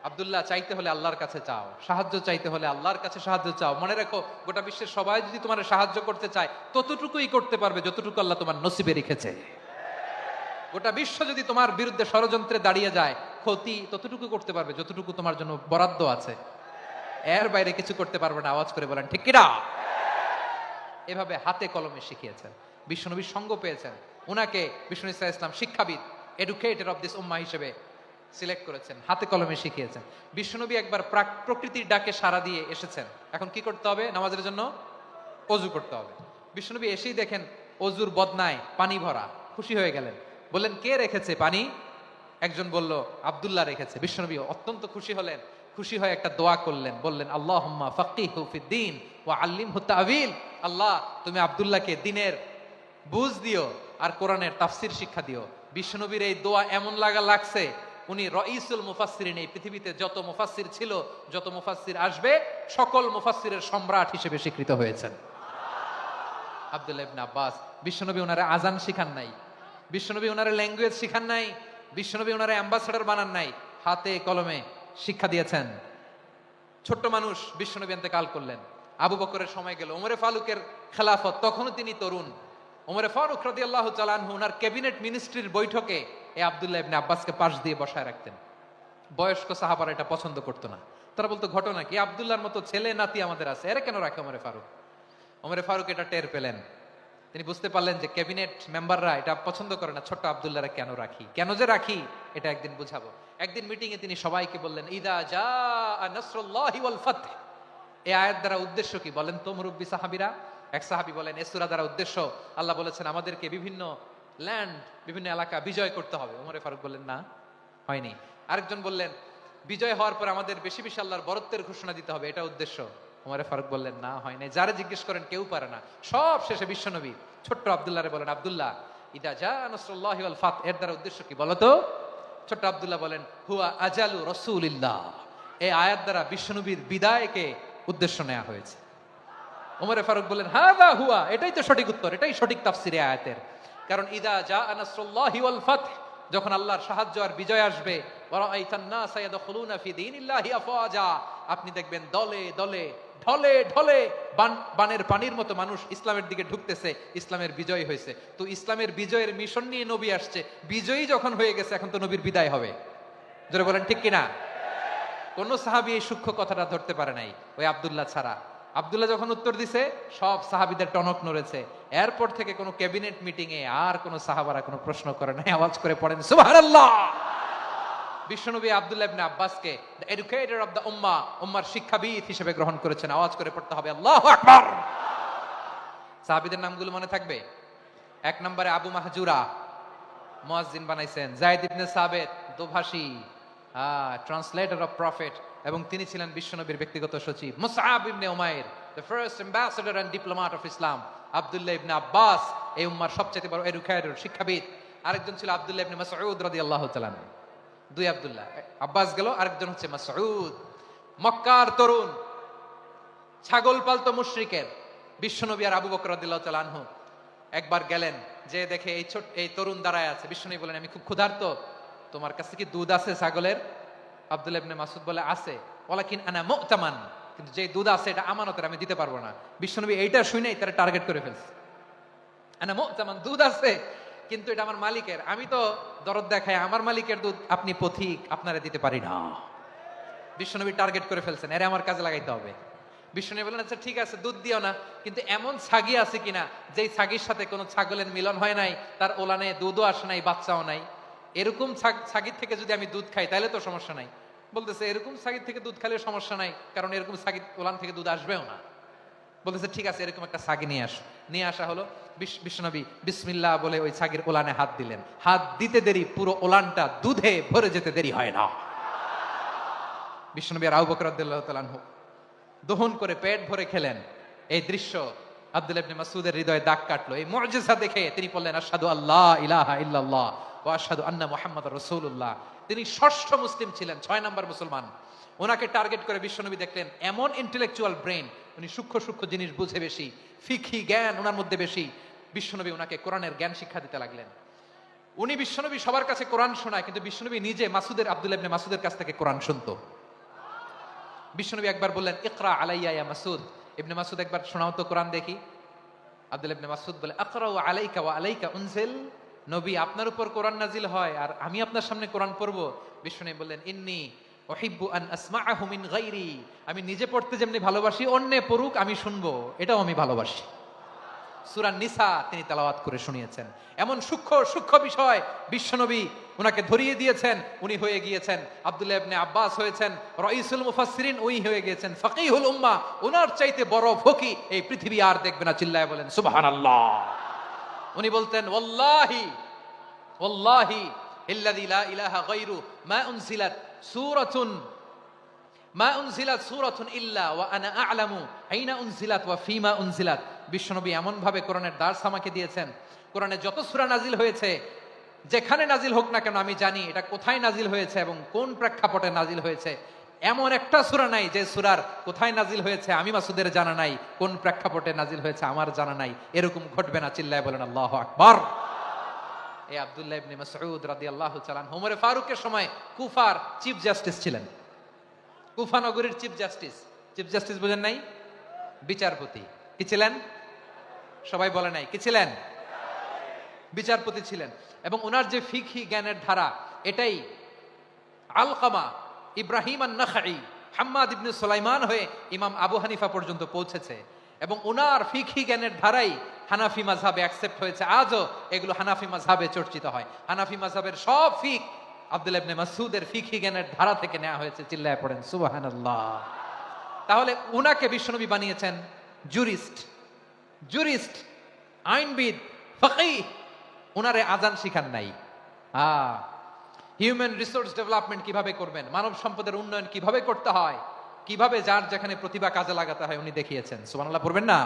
আব্দুল্লাহ, চাইতে হলে আল্লাহর কাছে চাও, সাহায্য চাইতে হলে আল্লাহর কাছে সাহায্য চাও। মনে রাখো, গোটা বিশ্বের সবাই যদি তোমার সাহায্য করতে চায়, ততটুকুই করতে পারবে যতটুকু আল্লাহ তোমার নসিবে রেখেছে। গোটা বিশ্ব যদি তোমার বিরুদ্ধে ষড়যন্ত্রে দাঁড়িয়ে যায়, ক্ষতি ততটুকু করতে পারবে যতটুকু তোমার জন্য বরাদ্দ আছে, এর বাইরে কিছু করতে পারবে না। আওয়াজ করে বলেন ঠিক কিনা? এভাবে হাতে কলমে শিখিয়েছেন, বিশ্বনবীর সঙ্গ পেয়েছেন। উনাকে বিষ্ণু ইসলাম শিক্ষাবিদ, এডুকেটর অফ দিস উম্মাহ হিসেবে সিলেক্ট করেছেন, হাতে কলমে শিখিয়েছেন। বিশ্বনবী একবার প্রকৃতির ডাকে সাড়া দিয়ে এসেছেন। এখন কি করতে হবে? নামাজের জন্য অজু করতে হবে। বিশ্বনবী এসেই দেখেন অজুর বদনায় পানি ভরা, খুশি হয়ে গেলেন। বললেন কে রেখেছে পানি? একজন বলল আব্দুল্লাহ রেখেছে। বিশ্বনবী অত্যন্ত খুশি হলেন, খুশি হয়ে একটা দোয়া করলেন, বললেন আল্লাহুম্মা ফাক্কিহু ফিদ্দীন ওয়া আল্লিমহু তা'ওয়িল। আল্লাহ তুমি আব্দুল্লাহকে দ্বীনের বুঝ দিও আর কোরআনের তাফসীর শিক্ষা দিও। বিশ্বনবীর এই দোয়া এমন লাগছে উনি রাইসুল মুফাসসিরিন, এই পৃথিবীতে যত মুফাসসির ছিল, যত মুফাসসির আসবে, সকল মুফাসসিরের সম্রাট হিসেবে স্বীকৃত হয়েছেন আব্দুল্লাহ ইবনে আব্বাস। বিশ্বনবী ওনারে আজান শিখান নাই, বিশ্বনবী ওনারে ল্যাঙ্গুয়েজ শিখান নাই, বিশ্বনবী ওনারে অ্যাম্বাসেডর বানান নাই, হাতে কলমে শিক্ষা দিয়েছেন। ছোট্ট মানুষ, বিশ্বনবী ইন্তেকাল করলেন, আবু বকরের সময় গেল, ওমরে ফারুকের খেলাফত, তখনও তিনি তরুণ। ওমরে ফারুক রাদিয়াল্লাহু তাআলা আনহু ওনার ক্যাবিনেট মিনিস্ট্রির বৈঠকে এই আব্দুল্লাহ ইবনে আব্বাসকে পাশ দিয়ে বসায় রাখতেন। বয়স্ক সাহাবারা এটা পছন্দ করতো না, তারা বলতো ঘটনা কি, আব্দুল্লাহর মতো ছেলে নাতি আমাদের আছে, এরা কেন রাখে ওমরে ফারুক? ওমরে ফারুক এটা টের পেলেন, তিনি বুঝতে পারলেন যে ক্যাবিনেট মেম্বাররা এটা পছন্দ করে না, ছোট্ট আব্দুল্লাহরা কেন রাখি, কেন যে রাখি এটা একদিন বুঝাবো। একদিন মিটিং এ তিনি সবাইকে বললেন ইদা জাআ নাসরুল্লাহি ওয়াল ফাতহ। এই আয়াত দ্বারা উদ্দেশ্য কি বলেন তো মুরব্বী সাহাবীরা? এক সাহাবী বলেন এই সূরা দ্বারা উদ্দেশ্য, আল্লাহ বলেছেন আমাদেরকে বিভিন্ন ল্যান্ড, বিভিন্ন এলাকা বিজয় করতে হবে। ওমরে ফারুক বললেন না, হয়নি। আরেকজন বললেন বিজয় হওয়ার পর আমাদের বেশি বেশি আল্লাহর বরত্বের ঘোষণা দিতে হবে, এটা উদ্দেশ্য। ওমরে ফারুক বললেন না, হয় নাই। যারা জিজ্ঞেস করেন কেউ পারে না। সব শেষে বিশ্বনবী ছোট্ট আব্দুল্লাহরে বলেন আব্দুল্লাহ ইদা জাআ নাসরুল্লাহি ওয়াল ফাতহ, এর দ্বারা উদ্দেশ্য কি বলো তো? ছোট্ট আব্দুল্লাহ বলেন হুয়া আজালু রাসূলিল্লাহ। এই আয়াত দ্বারা বিশ্বনবীর বিদায়কে উদ্দেশ্য নেওয়া হয়েছে। ওমরে ফারুক বললেন হাযা হুয়া, এটাই তো সঠিক উত্তর, এটাই সঠিক তাফসীরে আয়াতের। কারণ ইদা জাআ নাসরুল্লাহি ওয়াল ফাতহ, যখন আল্লাহর সাহায্য আর বিজয় আসবে, ওয়া রাআইতান নাসা ইয়াদখুলুনা ফি দীনিল্লাহি আফওয়াজা, আপনি দেখবেন দলে দলে ঢলে ঢলে বানের পানির মতো মানুষ ইসলামের দিকে ঢুকতেছে, ইসলামের বিজয় হয়েছে। তো ইসলামের বিজয়ের মিশন নিয়ে নবী আসছে, বিজয়ী যখন হয়ে গেছে এখন তো নবীর বিদায় হবে। জোরে বলেন ঠিক কিনা? কোন সাহাবী এই সূক্ষ্ম কথাটা ধরতে পারে নাই, ওই আব্দুল্লাহ ছাড়া। আব্দুল্লাহ যখন উত্তর দিছে সব সাহাবীদের টনক নড়েছে। এরপর থেকে কোনো ক্যাবিনেট মিটিং এ আর কোনো সাহাবারা কোনো প্রশ্ন করে নাই, আওয়াজ করে পড়েন সুবহানাল্লাহ। বিশ্বনবী আব্দুল্লাহ ইবনে আব্বাসকে দ্য এডুকেটর অফ দ্য উম্মাহ, উম্মার শিক্ষাবিদ হিসেবে গ্রহণ করেছেন। আওয়াজ করে পড়তে হবে আল্লাহু আকবার। সাহাবীদের নামগুলো মনে থাকবে? এক নম্বরে আবু মাহজুরা, মুয়াজ্জিন বানাইছেন। যায়েদ ইবনে সাবিত, দোভাষী, ট্রান্সলেটর অফ প্রফেট, এবং তিনি ছিলেন বিশ্বনবীর ব্যক্তিগত সচিব। Musab Ibne Umair, the first ambassador and diplomat of Islam. Abdullah Ibne Abbas, এই উম্মার সবচেয়ে বড় এডুকেটর, শিক্ষাবিদ। আরেকজন ছিল আব্দুল্লাহ ইবনে মাসউদ রাদিয়াল্লাহু তাআলা। দুই আব্দুল্লাহ, আব্বাস গেল, আরেকজন হচ্ছে মাসউদ। মক্কার তরুণ, ছাগল পালতো মুশরিকের। বিশ্বনবী আর আবু বকর রাদিয়াল্লাহু তাআলা আনহু একবার গেলেন, যে দেখে এই তরুণ দাঁড়ায় আছে। বিশ্বনবী বলেন আমি খুব ক্ষুধার্ত, তোমার কাছে কি দুধ আছে ছাগলের? আব্দুল্লাহ ইবনে মাসউদ বলে আছে। ওয়ালাকিন আনা মুতামান, কিন্তু যে দুধ আছে এটা আমানতের, আমি দিতে পারবো না। বিশ্বনবী এইটা শুনেই তারা টার্গেট করে ফেলছে। আনা মুতামান, দুধ আছে কিন্তু এটা আমার মালিকের, আমি তো দরদ দেখাই, আমার মালিকের দুধ আপনি পথিক, আপনারা দিতে পারি না। বিশ্বনবী টার্গেট করে ফেলছেন, এরে আমার কাজে লাগাইতে হবে। বিশ্বনবী বলেন আচ্ছা ঠিক আছে দুধ দিও না, কিন্তু এমন ছাগি আছে কিনা যেই ছাগির সাথে কোনো ছাগলের মিলন হয় নাই, তার ওলানে দুধও আসে নাই, বাচ্চাও নাই, এরকম ছাগির থেকে যদি আমি দুধ খাই তাহলে তো সমস্যা নাই। বলতেছে এরকম ছাগির থেকে দুধ খাইলে সমস্যা নাই, কারণ এরকম ছাগির ওলান থেকে দুধ আসবেও না। বলতেছে ঠিক আছে এরকম একটা ছাগি নিয়ে আস। নিয়ে আসা হলো। বিশ্বনবী বিসমিল্লাহ বলে ওই ছাগির ওলানে হাত দিলেন। হাত দিতে দেরি, পুরো ওলানটা দুধে ভরে যেতে দেরি হয় না। বিশ্বনবী আর আবু বকর রাদিয়াল্লাহু তাআলা আনহু দহন করে পেট ভরে খেলেন। এই দৃশ্য আব্দুল্লাহ ইবনে মাসউদের হৃদয়ে দাগ কাটলো। এই মুজিজা দেখে তিনি বললেন আশহাদু আল্লা ইলাহা ইল্লাল্লাহ ওয়া আশহাদু আন্না মুহাম্মাদুর রাসূলুল্লাহ। তিনি ষষ্ঠ মুসলিম ছিলেন, 6 নম্বর মুসলমান। ওনাকে টার্গেট করে বিশ্বনবী দেখলেন এমন ইন্টেলেকচুয়াল ব্রেন, উনি সূক্ষ্ম সূক্ষ্ম জিনিস বুঝে বেশি, ফিকহি জ্ঞান ওনার মধ্যে বেশি। বিশ্বনবী ওনাকে কোরআনের জ্ঞান শিক্ষা দিতে লাগলেন। উনি বিশ্বনবী সবার কাছে কোরআন শোনায়, কিন্তু বিশ্বনবী নিজে আব্দুল্লাহ ইবনে মাসউদের কাছ থেকে কোরআন শুনতো। বিশ্বনবী একবার বললেন ইকরা আলাইয়া ইয়া মাসউদ। ইবনে মাসউদ একবার শোনাও তো কোরআন দেখি। আব্দুল্লাহ ইবনে মাসউদ বলে আকরাউ আলাইকা ওয়া আলাইকা উনজিল। নবী আপনার উপর কোরআন নাজিল হয় আর আমি আপনার সামনে কোরআন পড়বো? বিশ্বনবী বললেন, ইন্নী উহিব্বু আন আসমাআহু মিন গায়রি, আমি নিজে পড়তে যেমনি ভালোবাসি অন্যে পড়ুক আমি শুনবো, এটাও আমি ভালোবাসি। সূরা নিসা তিনি তেলাওয়াত করে শুনিয়েছেন। এমন সূক্ষ্ম সূক্ষ্ম বিষয় বিশ্বনবী উনাকে ধরিয়ে দিয়েছেন। উনি হয়ে গিয়েছেন আব্দুল্লাহ ইবনে আব্বাস, হয়েছেন রাইসুল মুফাসসিরিন, উনি হয়ে গিয়েছেন ফাকিহুল উম্মাহ। ওনার চাইতে বড় ফকি এই পৃথিবী আর দেখবে না। চিল্লায় বলেন সুবহানাল্লাহ। উনি বলতেন, ওয়াল্লাহি ওয়াল্লাহি ইল্লাযী লা ইলাহা গায়রু মা উনজিলাত সূরাতুন ইল্লা ওয়া আনা আ'লামু আইনা উনজিলাত ওয়া ফীমা উনজিলাত। বিশ্বনবী এমন ভাবে কোরআনের দার্স আমাকে দিয়েছেন, কোরআনে যত সূরা নাজিল হয়েছে, যেখানে নাজিল হোক না কেন আমি জানি এটা কোথায় নাজিল হয়েছে এবং কোন প্রেক্ষাপটে নাজিল হয়েছে। এমন একটা সূরা নাই যে সূরার কোথায় নাজিল হয়েছে আমি মাসুদের জানা নাই, কোন প্রেক্ষাপটে নাজিল হয়েছে আমার জানা নাই। এরকম ঘটবে না। চিল্লায় বলেন আল্লাহু আকবার। এই আব্দুল্লাহ ইবনে মাসউদ রাদিয়াল্লাহু তাআলা আনহু ওমর ফারুকের সময় কুফার চিফ জাস্টিস ছিলেন। কুফা নগরীর চিফ জাস্টিস। চিফ জাস্টিস বুঝেন নাই? বিচারপতি। কি ছিলেন? সবাই বলে নাই কি ছিলেন? বিচারপতি ছিলেন। এবং ওনার যে ফিকহি জ্ঞানের ধারা, এটাই আলকামা, ইব্রাহিম আন-নাখাই, হাম্মাদ ইবনে সুলাইমান হয়ে ইমাম আবু হানিফা পর্যন্ত পৌঁছেছে। এবং ওনার ফিকহি জ্ঞানের ধারাই হানাফি মাযহাবে অ্যাকসেপ্ট হয়েছে। আজও এগুলো হানাফি মাযহাবে চর্চিত হয়। হানাফি মাযহাবের সব ফিক আব্দুল্লাহ ইবনে মাসউদের ফিকহি জ্ঞানের ধারা থেকে নেওয়া হয়েছে। চিল্লায় পড়েন সুবহানাল্লাহ। তাহলে উনাকে বিশ্বনবী বানিয়েছেন জুরিস্ট, জুরিস্ট, আইনবিদ, ফাকিহ। উনারে আজান শিখান নাই। হিউম্যান রিসোর্স ডেভেলপমেন্ট কিভাবে করবেন, মানব সম্পদের উন্নয়ন কিভাবে করতে হয়, কিভাবে যার যেখানে প্রতিভা কাজে লাগাতে হয় উনি দেখিয়েছেন। সুবহানাল্লাহ পড়বেন না?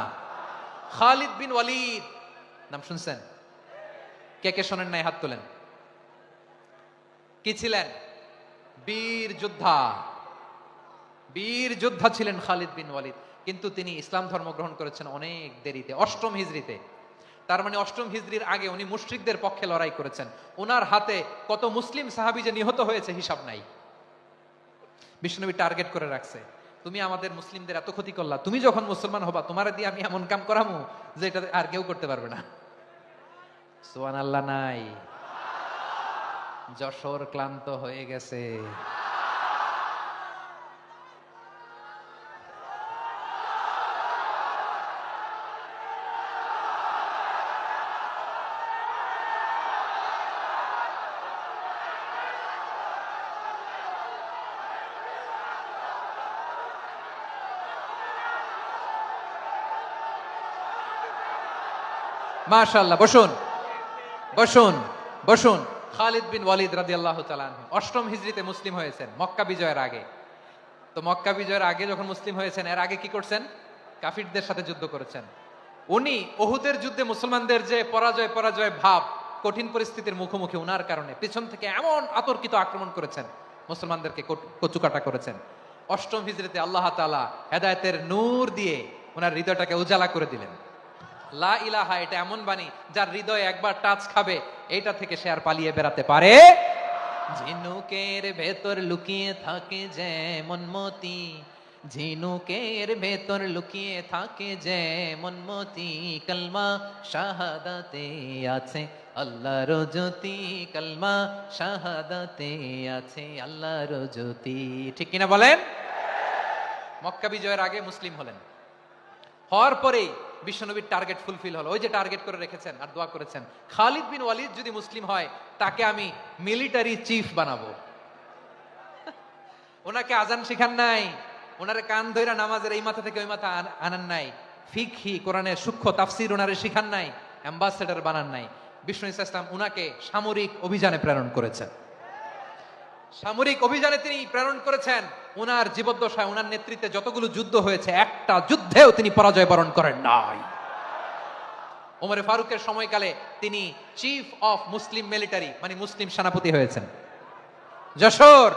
খালিদ বিন ওয়ালিদ নাম শুনছেন? কে কে শোনেন নাই হাত তোলেন। কি ছিলেন? বীর যোদ্ধা। বীর যোদ্ধা ছিলেন খালিদ বিন ওয়ালিদ। কিন্তু তিনি ইসলাম ধর্ম গ্রহণ করেছেন অনেক দেরিতে, 8ম হিজরিতে। তার মানে 8ম হিজরির আগে উনি মুশরিকদের পক্ষে লড়াই করেছেন। ওনার হাতে কত মুসলিম সাহাবী যে নিহত হয়েছে হিসাব নাই। বিশ্বনবী টার্গেট করে রাখছে, তুমি আমাদের মুসলিমদের এত ক্ষতি করলা, তুমি যখন মুসলমান হবা তোমার দিয়ে আমি এমন কাম করামু যে এটা আর কেউ করতে পারবে না। সুবহানাল্লাহ নাই? যশোর ক্লান্ত হয়ে গেছে। মাশাআল্লাহ। বসুন বসুন বসুন। খালিদ বিন ওয়ালিদ রাদিয়াল্লাহু তাআলা আনহু 8ম হিজরিতে মুসলিম হয়েছেন, মক্কা বিজয়ের আগে। তো মক্কা বিজয়ের আগে যখন মুসলিম হয়েছেন, এর আগে কি করছেন? কাফিরদের সাথে যুদ্ধ করেছেন। উনি উহুদের যুদ্ধে মুসলমানদের যে পরাজয় পরাজয় ভাব, কঠিন পরিস্থিতির মুখোমুখি উনার কারণে পিছন থেকে এমন আতর্কিত আক্রমণ করেছেন, মুসলমানদেরকে কচুকাটা করেছেন। 8ম হিজরিতে আল্লাহ তাআলা হেদায়েতের নূর দিয়ে ওনার হৃদয়টাকে উজালা করে দিলেন। লা ইলাহা এটা এমন বাণী যার হৃদয়ে একবার টাচ খাবে, এইটা থেকে সে আর পালিয়ে বেড়াতে পারে। ঝিনুকের ভেতর লুকিয়ে থাকে যেমন মতি, ঝিনুকের ভেতর লুকিয়ে থাকে যেমন মতি, কলমা শাহাদাতে আছে আল্লাহর জ্যোতি, কলমা শাহাদাতে আছে আল্লাহর জ্যোতি। ঠিক কিনা বলেন? মক্কা বিজয়ের আগে মুসলিম হলেন, হওয়ার পরেই বিশ্বনবীর টার্গেট ফুলফিল হলো। ওই যে টার্গেট করে রেখেছেন আর দোয়া করেছেন, খালিদ বিন ওয়ালিদ যদি মুসলিম হয় তাকে আমি মিলিটারি চিফ বানাবো। ওনাকে আজান শিখান নাই, ওনারে কান ধইরা নামাজের এই মাথা থেকে ওই মাথা আনান নাই, ফিকহি কোরআনের সূক্ষ্ম তাফসীর ওনারে শিখান নাই, অ্যাম্বাসেডর বানান নাই। বিষ্ণু ইসলাম উনাকে সামরিক অভিযানে প্রেরণ করেছেন। সামরিক অভিযানে তিনি প্রেরণ করেছেন। উনার জীবদ্দশায় উনার নেতৃত্বে যতগুলো যুদ্ধ হয়েছে একটা যুদ্ধেও তিনি পরাজয় বরণ করেন নাই। ওমর ফারুকের সময়কালে তিনি চিফ অফ মুসলিম মিলিটারি মানে মুসলিম সেনাপতি হয়েছেন। যশোর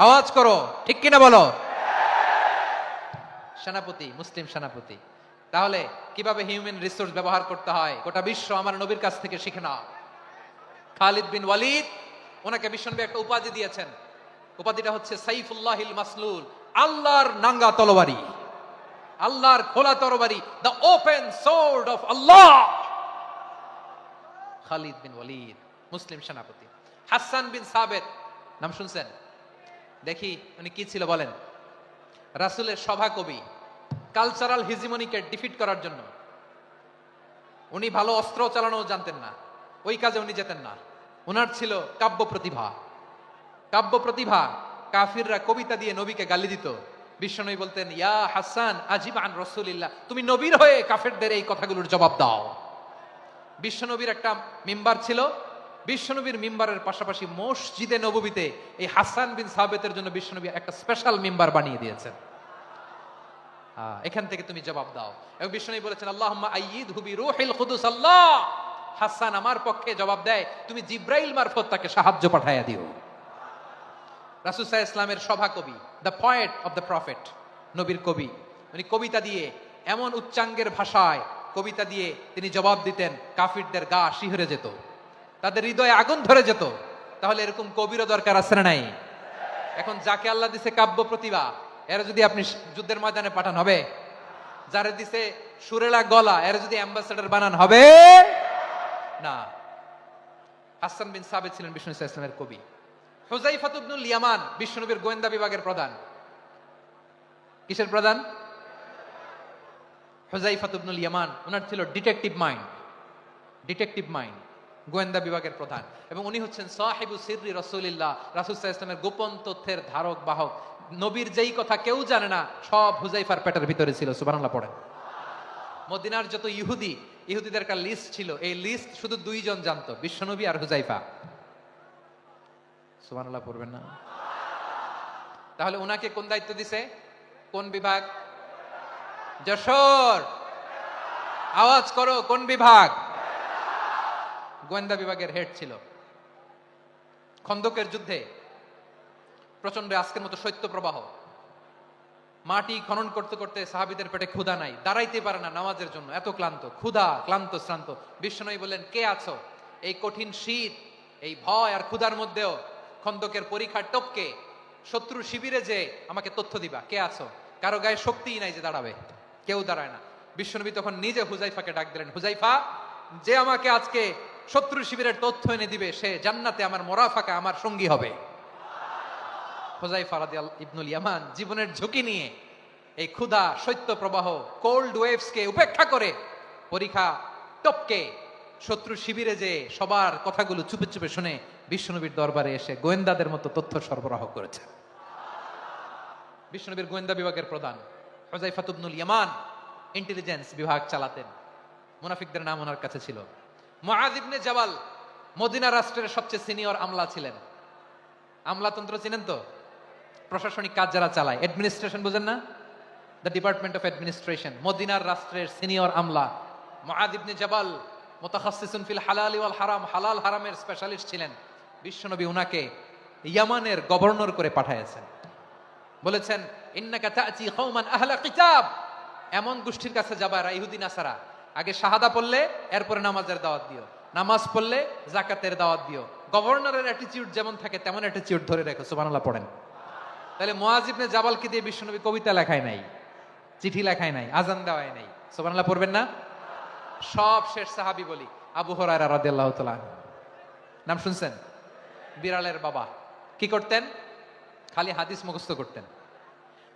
আওয়াজ করো, ঠিক কিনা বলো? সেনাপতি, মুসলিম সেনাপতি। তাহলে কিভাবে হিউম্যান রিসোর্স ব্যবহার করতে হয় গোটা বিশ্ব আমার নবীর কাছ থেকে শিখে নাও। খালিদ বিন ওয়ালিদ, ওনাকে বিশ্বনবী একটা উপাধি দিয়েছেন। উপাধিটা হচ্ছে সাইফুল্লাহিল মাসলুল, আল্লাহর নাঙ্গা তরবারি, আল্লাহর খোলা তরবারি, দ্য ওপেন সোর্ড অফ আল্লাহ। খালিদ বিন ওয়ালিদ, মুসলিম সেনাপতি। হাসান বিন সাবেত, নাম শুনছেন? দেখি উনি কি ছিল বলেন। রাসূলের সভা কবি, কালচারাল হিজিমনিকে ডিফিট করার জন্য উনি ভালো অস্ত্র চালানো জানতেন না, ওই কাজে উনি যেতেন না। ওনার ছিল কাব্য প্রতিভা। কাব্য প্রতিভা, কাফিররা কবিতা দিয়ে নবীকে গালি দিত। বিশ্বনবী বলতেন, ইয়া হাসান আজিব আন রাসূলিল্লাহ, তুমি নবীর হয়ে কাফেরদের এই কথাগুলোর জবাব দাও। বিশ্বনবীর একটা মিম্বার ছিল, বিশ্বনবীর মিম্বারের পাশাপাশি মসজিদে নববীতে এই হাসান বিন সাবেতের জন্য বিশ্বনবী একটা স্পেশাল মিম্বার বানিয়ে দিয়েছেন। এখান থেকে তুমি জবাব দাও। এবং বিশ্বনবী বলেছেন, আল্লাহুম্মা আইয়িদহু বিরূহিল কুদুস, আল্লাহ হাসান আমার পক্ষে জবাব দেয়, তুমি জিব্রাইল মারফত তাকে সাহায্য পাঠাইয়া দিও। রাসূল সাল্লাল্লাহু আলাইহি ওয়াসাল্লামের সভা কবি, the poet of the prophet, নবীর কবি। উনি কবিতা দিয়ে এমন উচ্চাঙ্গের ভাষায় কবিতা দিয়ে তিনি জবাব দিতেন, কাফিরদের গা শিহরে যেত, তাদের হৃদয়ে আগুন ধরে যেত। তাহলে এরকম কবিরও দরকার আছে না নাই? এখন যাকে আল্লাহ দিছে কাব্য প্রতিভা, এরা যদি আপনি যুদ্ধের ময়দানে পাঠান হবে? যারা দিছে সুরেলা গলা, এরা যদি অ্যাম্বাসেডর বানান হবে না। হাসান বিন সাবেত ছিলেন বিষ্ণু ইসলামের কবি। হুযায়ফা ইবনুল ইয়ামান বিশ্বনবীর গোয়েন্দা বিভাগের প্রধান। কিসের প্রধান? হুযায়ফা ইবনুল ইয়ামান। ওনার ছিল ডিটেকটিভ মাইন্ড, ডিটেকটিভ মাইন্ড, গোয়েন্দা বিভাগের প্রধান। এবং উনি হচ্ছেন সাহিবু সিররি রাসূলিল্লাহ, রাসূল সাল্লাল্লাহু আলাইহি ওয়াসাল্লামের গোপন তথ্যের ধারক বাহক। নবীর যেই কথা কেউ জানে না, সব হুযায়ফার পেটের ভিতরে ছিল। সুবহানাল্লাহ পড়েন। মদিনার যত ইহুদিদের একটা লিস্ট ছিল, এই লিস্ট শুধু দুইজন জানতো, বিশ্বনবী আর হুযায়ফা। সুবহানাল্লাহ পড়বেন না? তাহলে ওনাকে কোন দায়িত্ব দিছে? কোন বিভাগ? যশোর, আওয়াজ করো, কোন বিভাগ? গোয়েন্দা বিভাগের হেড ছিল। খন্দকের যুদ্ধে প্রচন্ড আজকের মতো শৈত্য প্রবাহ, মাটি খনন করতে করতে সাহাবীদের পেটে ক্ষুধা নাই, দাঁড়াইতে পারে না নামাজের জন্য, এত ক্লান্ত, ক্ষুধা, ক্লান্ত, শ্রান্ত। বিশ্বনবী বললেন, কে আছো এই কঠিন শীত, এই ভয় আর ক্ষুধার মধ্যেও খন্দকের পরীক্ষার টপকে শত্রু শিবিরে যে আমাকে তথ্য দিবা, কে আছো? কারো গায়ে শক্তিই নাই যে দাঁড়াবে, কেউ দাঁড়ায় না। বিশ্বনবী তখন নিজে হুযায়ফাকে ডাক দিলেন, হুযায়ফা, যে আমাকে আজকে শত্রু শিবিরের তথ্য এনে দিবে, সে জান্নাতে আমার মোরাফাকা, আমার সঙ্গী হবে। হুযায়ফা রাদিয়াল্লাহু ইবনুল ইয়ামান জীবনের ঝুঁকি নিয়ে এই ক্ষুধা, শৈত্য প্রবাহ, কোল্ড ওয়েভসকে উপেক্ষা করে পরীক্ষা টপকে শত্রু শিবিরে যে সবার কথাগুলো চুপে চুপে শুনে বিশ্বনবীর দরবারে এসে গোয়েন্দাদের মতো তথ্য সরবরাহ করেছে। বিশ্বনবীর গোয়েন্দা বিভাগের প্রধান হুযায়ফা ইবনুল ইয়ামান ইন্টেলিজেন্স বিভাগ চালাতেন। মুনাফিকদের নাম ওনার কাছে ছিল। মুআয ইবনে জাবাল মদিনা রাষ্ট্রের সবচেয়ে সিনিয়র আমলা ছিলেন। আমলাতন্ত্র চিনেন তো? প্রশাসনিক কাজ যারা চালায়, অ্যাডমিনিস্ট্রেশন বুঝেন না? The department of administration. মদিনার রাষ্ট্রের সিনিয়র আমলা মুআয ইবনে জাবাল মুতাখাসসিসুন ফিল হালাল ওয়াল হারাম, হালাল হারামের স্পেশালিস্ট ছিলেন। বিশ্বনবী উনাকে ইয়ামানের গভর্নর করে পাঠাইছেন। বলেছেন, ইন্নাকা তা'তি কওমান আহলা কিতাব, এমন গোষ্ঠীর কাছে যাবা এরা ইহুদি নাসারা, আগে শাহাদা পড়লে এরপরে নামাজের দাওয়াত দিও, নামাজ পড়লে যাকাতের দাওয়াত দিও। গভর্নরের অ্যাটিটিউড যেমন থাকে তেমন অ্যাটিটিউড ধরে রাখো। সুবহানাল্লাহ পড়েন। তাহলে মুআয ইবনে জাবালকে দিয়ে বিশ্বনবী কবিতা লেখায় নাই, চিঠি লেখায় নাই, আজান দেওয়ায় নাই। সুবহানাল্লাহ পড়বেন না? সব শেষ সাহাবী বলি আবু হুরায়রা রাদিয়াল্লাহু তাআলা, নাম শুনছেন? বিড়ালের বাবা। কি করতেন? খালি হাদিস মুখস্থ করতেন।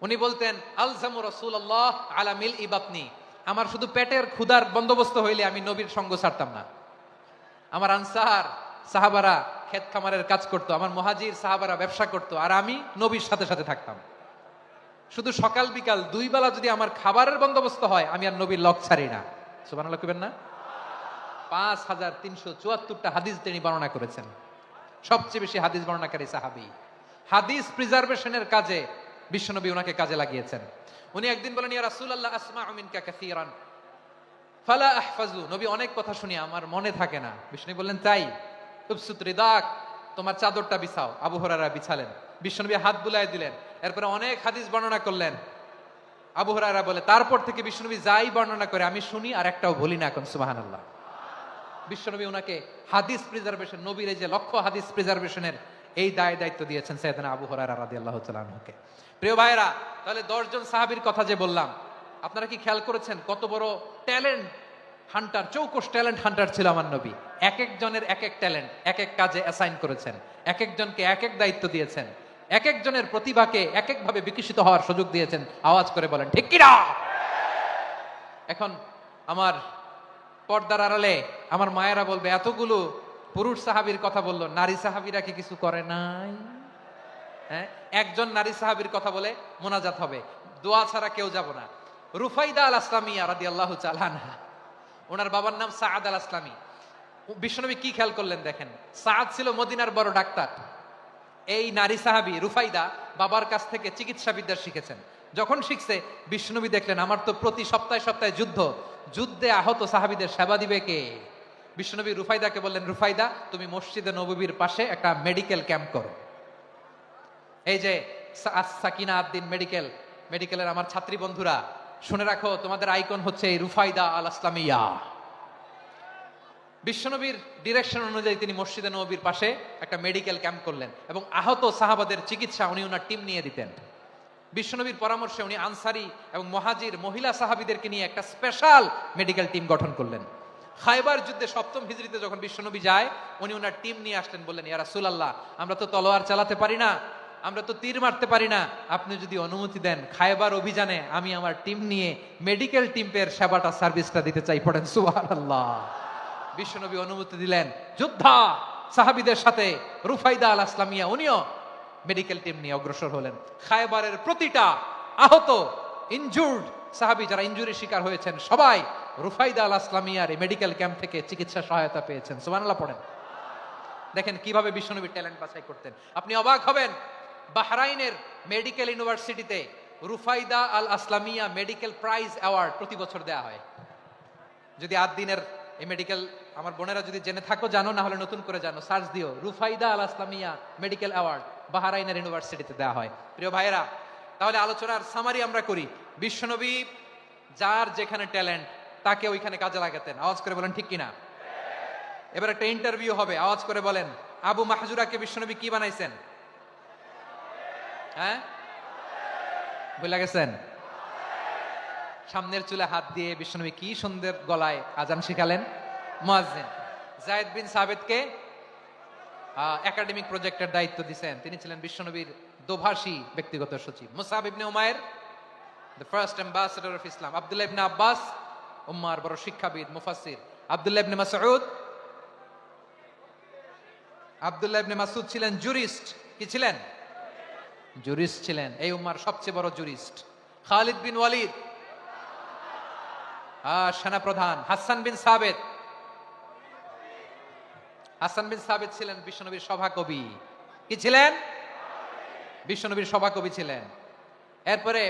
উনি বলতেন, আলজামু রাসূলুল্লাহ আলা মিল ইবাতনি, আমার শুধু পেটের ক্ষুধার বন্দোবস্ত হইলে আমি নবীর সঙ্গ ছাড়তাম না। আমার আনসার সাহাবারা ক্ষেত খামারের কাজ করতো, আমার মুহাজির সাহাবারা ব্যবসা করতো, আর আমি নবীর সাথে সাথে থাকতাম। শুধু সকাল বিকাল দুই বেলা যদি আমার খাবারের বন্দোবস্ত হয়, আমি আর নবীর লক ছাড়ি না। সুবহানাল্লাহ কইবেন না? 5374টা হাদিস তিনি বর্ণনা করেছেন। সবচেয়ে বেশি হাদিস বর্ণনাকারী সাহাবী। হাদিস প্রিজার্ভেশনের কাজে বিশ্বনবী ওনাকে কাজে লাগিয়েছেন। উনি একদিন বলেন, ইয়া রাসূলুল্লাহ আসমাউ মিনকা কাসীরান ফালা আহফাজু, নবী অনেক কথা শুনি আমার মনে থাকে না। বিশ্বনবী বললেন, তাই? উবসুত রিদাক, তোমার চাদরটা বিছাও। আবু হুরায়রা বিছালেন, বিশ্বনবী হাত বুলায় দিলেন, এরপরে অনেক হাদিস বর্ণনা করলেন। আবু হুরায়রা বলে, তারপর থেকে বিশ্বনবী যাই বর্ণনা করে আমি শুনি আর একটাও ভুলি না এখন। সুবহানাল্লাহ। বিশ্বনবী ওনাকে হাদিস প্রিজার্ভেশন, নবীর এই যে লক্ষ্য হাদিস প্রিজার্ভেশনের এই দায়িত্ব দিয়েছেন সাইয়েদনা আবু হুরায়রা রাদিয়াল্লাহু তাআলা আনহুকে। প্রিয় ভাইরা, তাহলে 10 জন সাহাবীর কথা যে বললাম, আপনারা কি খেয়াল করেছেন কত বড় ট্যালেন্ট হান্টার, চৌকস ট্যালেন্ট হান্টার ছিল আমার নবী। এক একজনের এক এক ট্যালেন্ট এক এক কাজে অ্যাসাইন করেছেন, এক একজনকে এক এক দায়িত্ব দিয়েছেন, এক একজনের প্রতিভাকে এক একভাবে বিকশিত হওয়ার সুযোগ দিয়েছেন। আওয়াজ করে বলেন ঠিক কিনা? এখন আমার পর্দার আড়ালে আমার মায়েরা বলবে, এতগুলো পুরুষ সাহাবীর কথা বললো, নারী সাহাবীরা কি কিছু করে নাই? হ্যাঁ, একজন নারী সাহাবীর কথা বলে মোনাজাত হবে, দোয়া ছাড়া কেউ যাব না। রুফাইদা আল আসলামিয়া রাদিয়াল্লাহু তাআলা আনহা, ওনার বাবার নাম সাআদ আল আসলামি। বিশ্বনবী কি খেয়াল করলেন দেখেন, সাআদ ছিল মদিনার বড় ডাক্তার। এই নারী সাহাবী রুফাইদা বাবার কাছ থেকে চিকিৎসা বিদ্যা শিখেছেন। যখন শিখছে, বিশ্বনবী দেখলেন আমার তো প্রতি সপ্তাহে সপ্তাহে যুদ্ধে আহত সাহাবীদের সেবা দিবে কে? বিশ্বনবী রুফাইদাকে বললেন, রুফাইদা তুমি মসজিদে নববীর পাশে একটা মেডিকেল ক্যাম্প করো। এই যে সাকিনা আদ্দিন মেডিকেলের আমার ছাত্রী বন্ধুরা, শুনে রাখো, তোমাদের আইকন হচ্ছে এই রুফাইদা আল আসলামিয়া। বিশ্বনবীর ডিরেকশন অনুযায়ী তিনি মসজিদে নববীর পাশে একটা মেডিকেল ক্যাম্প করলেন এবং আহত সাহাবাদের চিকিৎসা উনি ওনার টিম নিয়ে দিতেন। বিশ্বনবীর পরামর্শে উনি আনসারি এবং মুহাজির মহিলা সাহাবীদেরকে নিয়ে একটা স্পেশাল মেডিকেল টিম গঠন করলেন। খায়বার যুদ্ধে 7ম হিজরিতে যখন বিশ্বনবী যায়, উনি ওনার টিম নিয়ে আসলেন, বললেন, ইয়া রাসূলুল্লাহ, আমরা তো তলোয়ার চালাতে পারি না, আমরা তো তীর মারতে পারি না, আপনি যদি অনুমতি দেন খায়বার অভিযানে আমি আমার টিম নিয়ে মেডিকেল টিমের সেবাটা সার্ভিসটা দিতে চাই। পড়েন সুবহানাল্লাহ। বিশ্বনবী অনুমতি দিলেন, যোদ্ধা সাহাবীদের সাথে রুফাইদা আল আসলামিয়া উনিও মেডিকেল টিম নিয়ে অগ্রসর হলেন। খায়বারের প্রতিটা আহত ইনজুর্ড সাহাবী যারা ইনজুরি শিকার হয়েছেন, সবাই রুফাইদা আল আসলামিয়ার এই মেডিকেল ক্যাম্প থেকে চিকিৎসা সহায়তা পেয়েছেন। সুবহানাল্লাহ পড়েন। দেখেন কিভাবে বিশ্বনবী ট্যালেন্ট বাছাই করতেন। আপনি অবাক হবেন, বাহরাইনের মেডিকেল ইউনিভার্সিটিতে রুফাইদা আল আসলামিয়া মেডিকেল প্রাইজ অ্যাওয়ার্ড প্রতি বছর দেয়া হয়। যদি আদ্দিনের এই মেডিকেল আমার বোনেরা যদি জেনে থাকো জানো, না হলে নতুন করে জানো, সার্চ দিও, রুফাইদা আল আসলামিয়া মেডিকেল অ্যাওয়ার্ড বাহরাইনের ইউনিভার্সিটিতে দেওয়া হয়। প্রিয় ভাইয়েরা, তাহলে আলোচনার সামারি আমরা করি। বিশ্বনবী যার যেখানে ট্যালেন্ট তাকে ওইখানে কাজে লাগাতেন। আওয়াজ করে বলেন ঠিক কিনা? এবার একটা ইন্টারভিউ হবে, আওয়াজ করে বলেন, আবু মাহজুরাকে বিশ্বনবী কি বানাইছেন? হ্যাঁ, ভুলে গেছেন? সামনের চুলে হাত দিয়ে বিশ্বনবী কি সুন্দর গলায় আজান শিখালেন, মুয়াজ্জিন। যায়েদ বিন সাবিতকে একাডেমিক প্রজেক্টের দায়িত্ব দিয়েছেন, তিনি ছিলেন বিশ্বনবীর দোভাষী ব্যক্তিগত সচিব। Musab Ibne Umair, the first ambassador of Islam. Abdullah Ibne Abbas, উম্মার বড় শিক্ষাবিদ মুফাসসির। আব্দুল্লাহ ইবনে মাসউদ ছিলেন জুরিস্ট। কি ছিলেন? জুরিস্ট ছিলেন, এই উম্মার সবচেয়ে বড় জুরিস্ট। খালিদ বিন ওয়ালিদ, সেনাপ্রধান। হাসান বিন সাবিত ছিলেন বিশ্বনবীর সভাকবি। কি ছিলেন? বিশ্বনবীর সভাকবি ছিলেন। এরপরে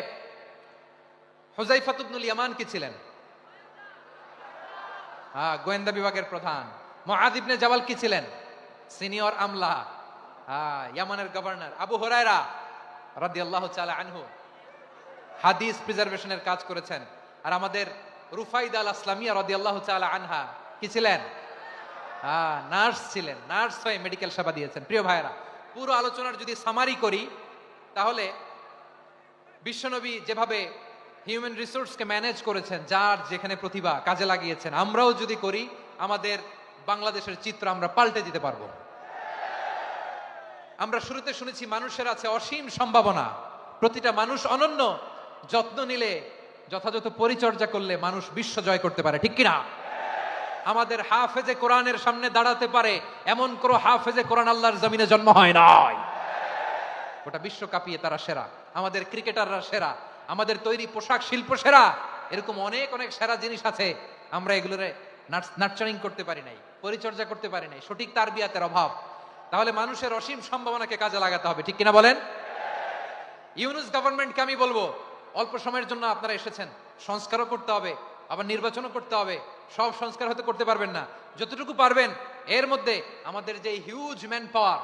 হুযায়ফা ইবনুল ইয়ামান কি ছিলেন? গোয়েন্দা বিভাগের প্রধান। মুআয ইবনে জাবাল কি ছিলেন? সিনিয়র আমলা, ইয়ামানের গভর্নর। আবু হুরায়রা রাদিয়াল্লাহু তাআলা আনহু হাদিস প্রিজার্ভেশনের কাজ করেছেন। আর আমাদের রুফাইদা আল আসলামিয়া রাদিয়াল্লাহু তাআলা আনহা কি ছিলেন? নার্স ছিলেন, নার্স হয়ে মেডিকেল সেবা দিয়েছেন। প্রিয় ভাইরা, পুরো আলোচনার যদি সামারি করি, তাহলে বিশ্বনবী যেভাবে হিউম্যান রিসোর্সকে ম্যানেজ করেছেন, যার যেখানে প্রতিভা কাজে লাগিয়েছেন, আমরাও যদি করি, আমাদের বাংলাদেশের চিত্র আমরা পাল্টে দিতে পারবো। আমরা শুরুতে শুনেছি মানুষের আছে অসীম সম্ভাবনা, প্রতিটা মানুষ অনন্য, যত্ন নিলে, যথাযথ পরিচর্যা করলে মানুষ বিশ্ব জয় করতে পারে। ঠিক কিনা? আমাদের হাফেজে কোরআনের সামনে দাঁড়াতে পারে এমন কোন হাফেজে কোরআন আল্লাহর জমিনে জন্ম হয় নাই। গোটা বিশ্ব কাঁপিয়ে তারা সেরা, আমাদের ক্রিকেটাররা সেরা, আমাদের তৈরি পোশাক শিল্প সেরা। এরকম অনেক অনেক সেরা জিনিস আছে, আমরা এগুলোরে নার্চারিং করতে পারি নাই, পরিচর্যা করতে পারি নাই, সঠিক তারবিয়াতের অভাব। তাহলে মানুষের অসীম সম্ভাবনাকে কাজে লাগাতে হবে। ঠিক কিনা বলেন? ইউনুস গভর্নমেন্টকে আমি বলবো, অল্প সময়ের জন্য আপনারা এসেছেন, সংস্কারও করতে হবে, আবার নির্বাচনও করতে হবে। সব সংস্কার হতে করতে পারবেন না, যতটুকু পারবেন এর মধ্যে আমাদের যে হিউজ ম্যান পাওয়ার,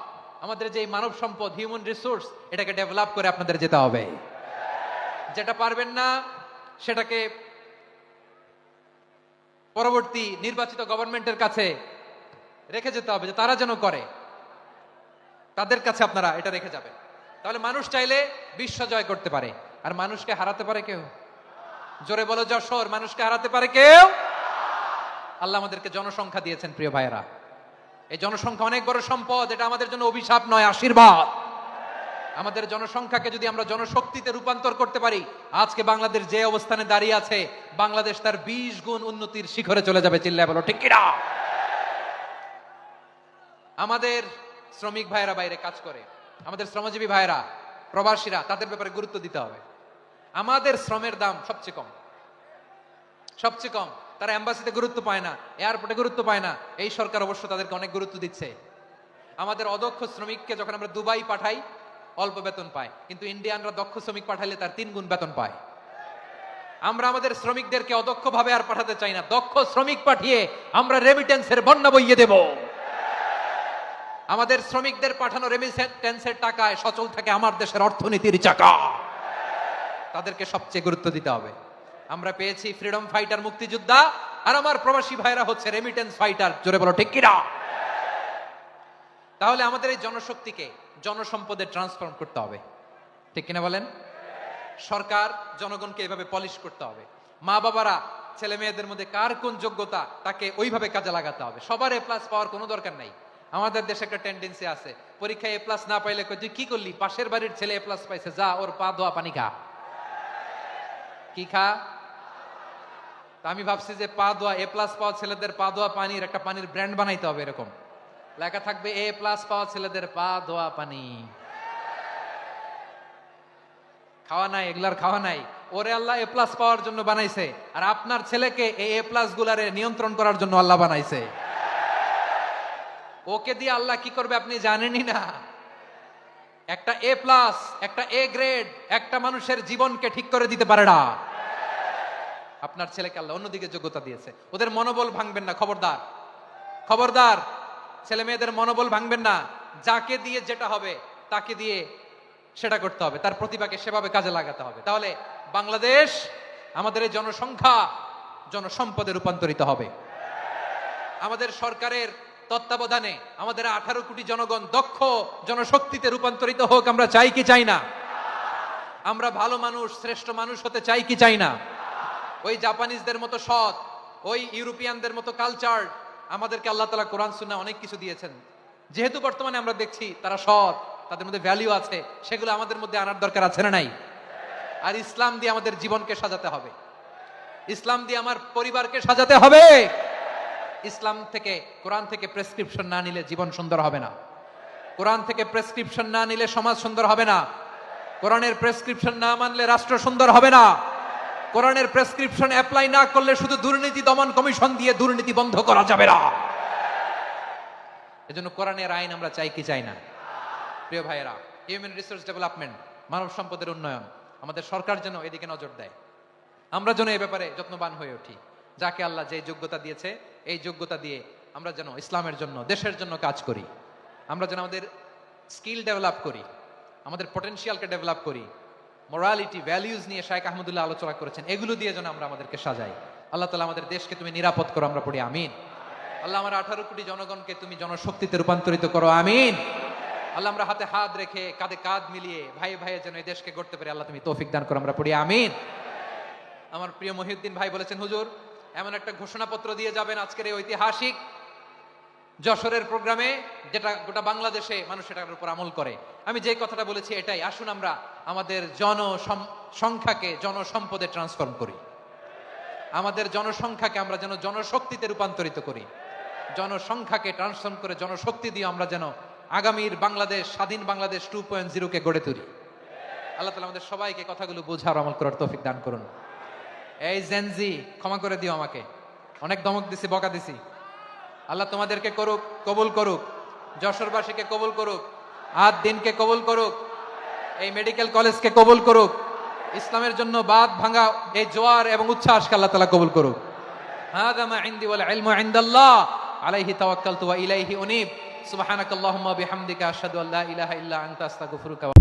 আমাদের যে মানব সম্পদ, হিউম্যান রিসোর্স, এটাকে ডেভেলপ করে আপনাদের যেতে হবে। যেটা পারবেন না সেটাকে পরবর্তী নির্বাচিত গভর্নমেন্টের কাছে রেখে যেতে হবে, যে তারা যেন করে, তাদের কাছে আপনারা এটা রেখে যাবেন। তাহলে মানুষ চাইলে বিশ্ব জয় করতে পারে। আর মানুষকে হারাতে পারে কেউ? জোরে বলো যশোর, মানুষকে হারাতে পারে কেউ? আল্লাহ আমাদেরকে জনসংখ্যা দিয়েছেন প্রিয় ভাইয়েরা। এই জনসংখ্যা অনেক বড় সম্পদ, এটা আমাদের জন্য অভিশাপ নয়, আশীর্বাদ। আমাদের জনসংখ্যাকে যদি আমরা জনশক্তিতে রূপান্তর করতে পারি, আজকে বাংলাদেশ যে অবস্থানে দাঁড়িয়ে আছে, বাংলাদেশ তার 20 গুণ উন্নতির শিখরে চলে যাবে। চিল্লায় বলো ঠিক কিনা? আমাদের শ্রমিক ভাইয়েরা বাইরে কাজ করে, আমাদের শ্রমজীবী ভাইয়েরা, প্রবাসীরা, তাদের ব্যাপারে গুরুত্ব দিতে হবে। আমাদের শ্রমের দাম সবচেয়ে কম, সবচেয়ে কম। তারা এম্বাসিতে গুরুত্ব পায় না, এয়ারপোর্টে গুরুত্ব পায় না। এই সরকার অবশ্য তাদেরকে অনেক গুরুত্ব দিচ্ছে। আমাদের অদক্ষ শ্রমিককে যখন আমরা দুবাই পাঠাই, অল্প বেতন পায়, কিন্তু ইন্ডিয়ানরা দক্ষ শ্রমিক পাঠাইলে তার 3 গুণ বেতন পায়। আমরা আমাদের শ্রমিকদেরকে অদক্ষ ভাবে আর পাঠাতে চাই না, দক্ষ শ্রমিক পাঠিয়ে আমরা রেমিটেন্সের বন্যা বইয়ে দেব। আমাদের শ্রমিকদের পাঠানো রেমিটেন্সের টাকায় সচল থাকে আমার দেশের অর্থনীতির চাকা। তাদেরকে সবচেয়ে গুরুত্ব দিতে হবে। আমরা পেয়েছি ফ্রিডম ফাইটার, মুক্তিযোদ্ধা, আর আমার প্রবাসী ভাইরা হচ্ছে রেমিটেন্স ফাইটার। জোরে বলো ঠিক কিনা? তাহলে আমাদের এই জনশক্তিকে জনসম্পদে ট্রান্সফর্ম করতে হবে, ঠিক কিনা বলেন? সরকার জনগণকে এভাবে পলিশ করতে হবে। মা বাবারা ছেলে মেয়েদের মধ্যে কার কোন যোগ্যতা তাকে ওইভাবে কাজে লাগাতে হবে। সবার এ প্লাস পাওয়ার কোনো দরকার নাই। আমাদের দেশে একটা টেন্ডেন্সি আছে, পরীক্ষায় এ প্লাস না পাইলে তুই কি করলি, পাশের বাড়ির ছেলে এ প্লাস পাইছে, যা ওর পা ধোয়া পানি খা। কি খা? আমি ভাবছি যে পা ধোয়া, এ প্লাস পাওয়া ছেলেদের পা ধোয়া পানির একটা পানির ব্র্যান্ড বানাইতে হবে। এরকম লেখা থাকবে, এ প্লাস পাওয়া ছেলেদের পা ধোয়া পানি। খাওয়া নাই, এগুলার খাওয়া নাই। ওরে আল্লাহ এ প্লাস পাওয়ার জন্য বানাইছে, আর আপনার ছেলেকে এই এ প্লাস গুলারে নিয়ন্ত্রণ করার জন্য আল্লাহ বানাইছে। ওকে দিয়ে আল্লাহ কি করবে আপনি জানেনই না। একটা এ প্লাস, একটা এ গ্রেড একটা মানুষের জীবনকে ঠিক করে দিতে পারে না। আপনার ছেলেকে আল্লাহ অন্যদিকে যোগ্যতা দিয়েছে। ওদের মনোবল ভাঙবেন না, খবরদার, খবরদার। ছেলে মেয়েদের মনোবল ভাঙবেন না। যাকে দিয়ে যেটা হবে তাকে দিয়ে সেটা করতে হবে, তার প্রতিভাকে সেভাবে কাজে লাগাতে হবে। তাহলে বাংলাদেশ, আমাদের এই জনসংখ্যা জনসম্পদে রূপান্তরিত হবে। আমাদের সরকারের তত্ত্বাবধানে আমাদের 18 কোটি জনগণ দক্ষ জনশক্তিতে রূপান্তরিত হোক। আমরা চাই কি চাই না? আমরা ভালো মানুষ, শ্রেষ্ঠ মানুষ হতে চাই কি চাই না? ওই জাপানিজদের মতো সৎ, ওই ইউরোপিয়ানদের মতো কালচার, আমাদেরকে আল্লাহ তাআলা কোরআন সুন্নাহ অনেক কিছু দিয়েছেন। যেহেতু বর্তমানে আমরা দেখছি তারা সৎ, তাদের মধ্যে ভ্যালু আছে, সেগুলো আমাদের মধ্যে আনার দরকার আছে না নাই? আর ইসলাম দিয়ে আমাদের জীবনকে সাজাতে হবে, ইসলাম দিয়ে আমার পরিবারকে সাজাতে হবে। ইসলাম থেকে, কোরআন থেকে প্রেসক্রিপশন না নিলে জীবন সুন্দর হবে না। কোরআন থেকে প্রেসক্রিপশন না নিলে সমাজ সুন্দর হবে না। কোরআনের প্রেসক্রিপশন না মানলে রাষ্ট্র সুন্দর হবে না। কোরআনের প্রেসক্রিপশন অ্যাপ্লাই না করলে শুধু দুর্নীতি দমন কমিশন দিয়ে দুর্নীতি বন্ধ করা যাবে না। এজন্য কোরআনের আইন আমরা চাই কি চাই না? প্রিয় ভাইয়েরা, হিউম্যান রিসোর্স ডেভেলপমেন্ট, মানব সম্পদের উন্নয়ন, আমাদের সরকার যেন এদিকে নজর দেয়। আমরা যেন এই ব্যাপারে যত্নবান হয়ে উঠি। যাকে আল্লাহ যে যোগ্যতা দিয়েছে, এই যোগ্যতা দিয়ে আমরা যেন ইসলামের জন্য, দেশের জন্য কাজ করি। আমরা যেন আমাদের স্কিল ডেভেলপ করি, আমাদের পটেনশিয়ালকে ডেভেলপ করি। মোরালিটি, ভ্যালিউজ নিয়ে শাইখ আহমদুল্লাহ আলোচনা করেছেন, এগুলো দিয়ে যেন আমরা আমাদেরকে সাজাই। আল্লাহ তাআলা আমাদের দেশকে তুমি নিরাপদ করো, আমরা পড়ি আমিন। আল্লাহ আমার 18 কোটি জনগণকে তুমি জনশক্তিতে রূপান্তরিত করো, আমিন। আল্লাহ আমরা হাতে হাত রেখে, কাঁধে কাঁধ মিলিয়ে ভাই ভাইয়ে যেন এই দেশকে গড়তে পারি, আল্লাহ তুমি তৌফিক দান করো, আমরা পড়ি আমিন। আমার প্রিয় মহিউদ্দিন ভাই বলেছেন, হুজুর এমন একটা ঘোষণাপত্র দিয়ে যাবেন আজকের এই ঐতিহাসিক যশোরের প্রোগ্রামে, যেটা গোটা বাংলাদেশে মানুষ এটার উপর আমল করে। আমি যে কথাটা বলেছি এটাই, আসুন আমরা আমাদের জনসংখ্যাকে জনসম্পদে ট্রান্সফর্ম করি। আমাদের জনসংখ্যাকে আমরা যেন জনশক্তিতে রূপান্তরিত করি। জনসংখ্যাকে ট্রান্সফর্ম করে জনশক্তি দিয়ে আমরা যেন আগামীর বাংলাদেশ, স্বাধীন বাংলাদেশ 2.0 কে গড়ে তুলি। আল্লাহ তাআলা আমাদের সবাইকে কথাগুলো বোঝার, আমল করার তৌফিক দান করুন। এই জেনজি, ক্ষমা করে দিও আমাকে, অনেক ধমক দিছি, বকা দিছি। আল্লাহ তোমাদেরকে করুক, কবুল করুক, যশোরবাসীকে কবুল করুক, আদ দিনকে কবুল করুক, এই মেডিকেল কলেজকে কবুল করুক, ইসলামের জন্য বাদ ভাঙা এই জোয়ার এবং উচ্ছ্বাসকে আল্লাহ তাআলা কবুল করুক। হাদা মা ইনদি ওয়াল ইলমু ইনদাল্লাহ আলাইহি তাওয়াক্কালতু ওয়া ইলাইহি উনীব। সুবহানাকাল্লাহুম্মা বিহামদিকা আশহাদু আল্লা ইলাহা ইল্লা আনতা আস্তাগফিরুকা।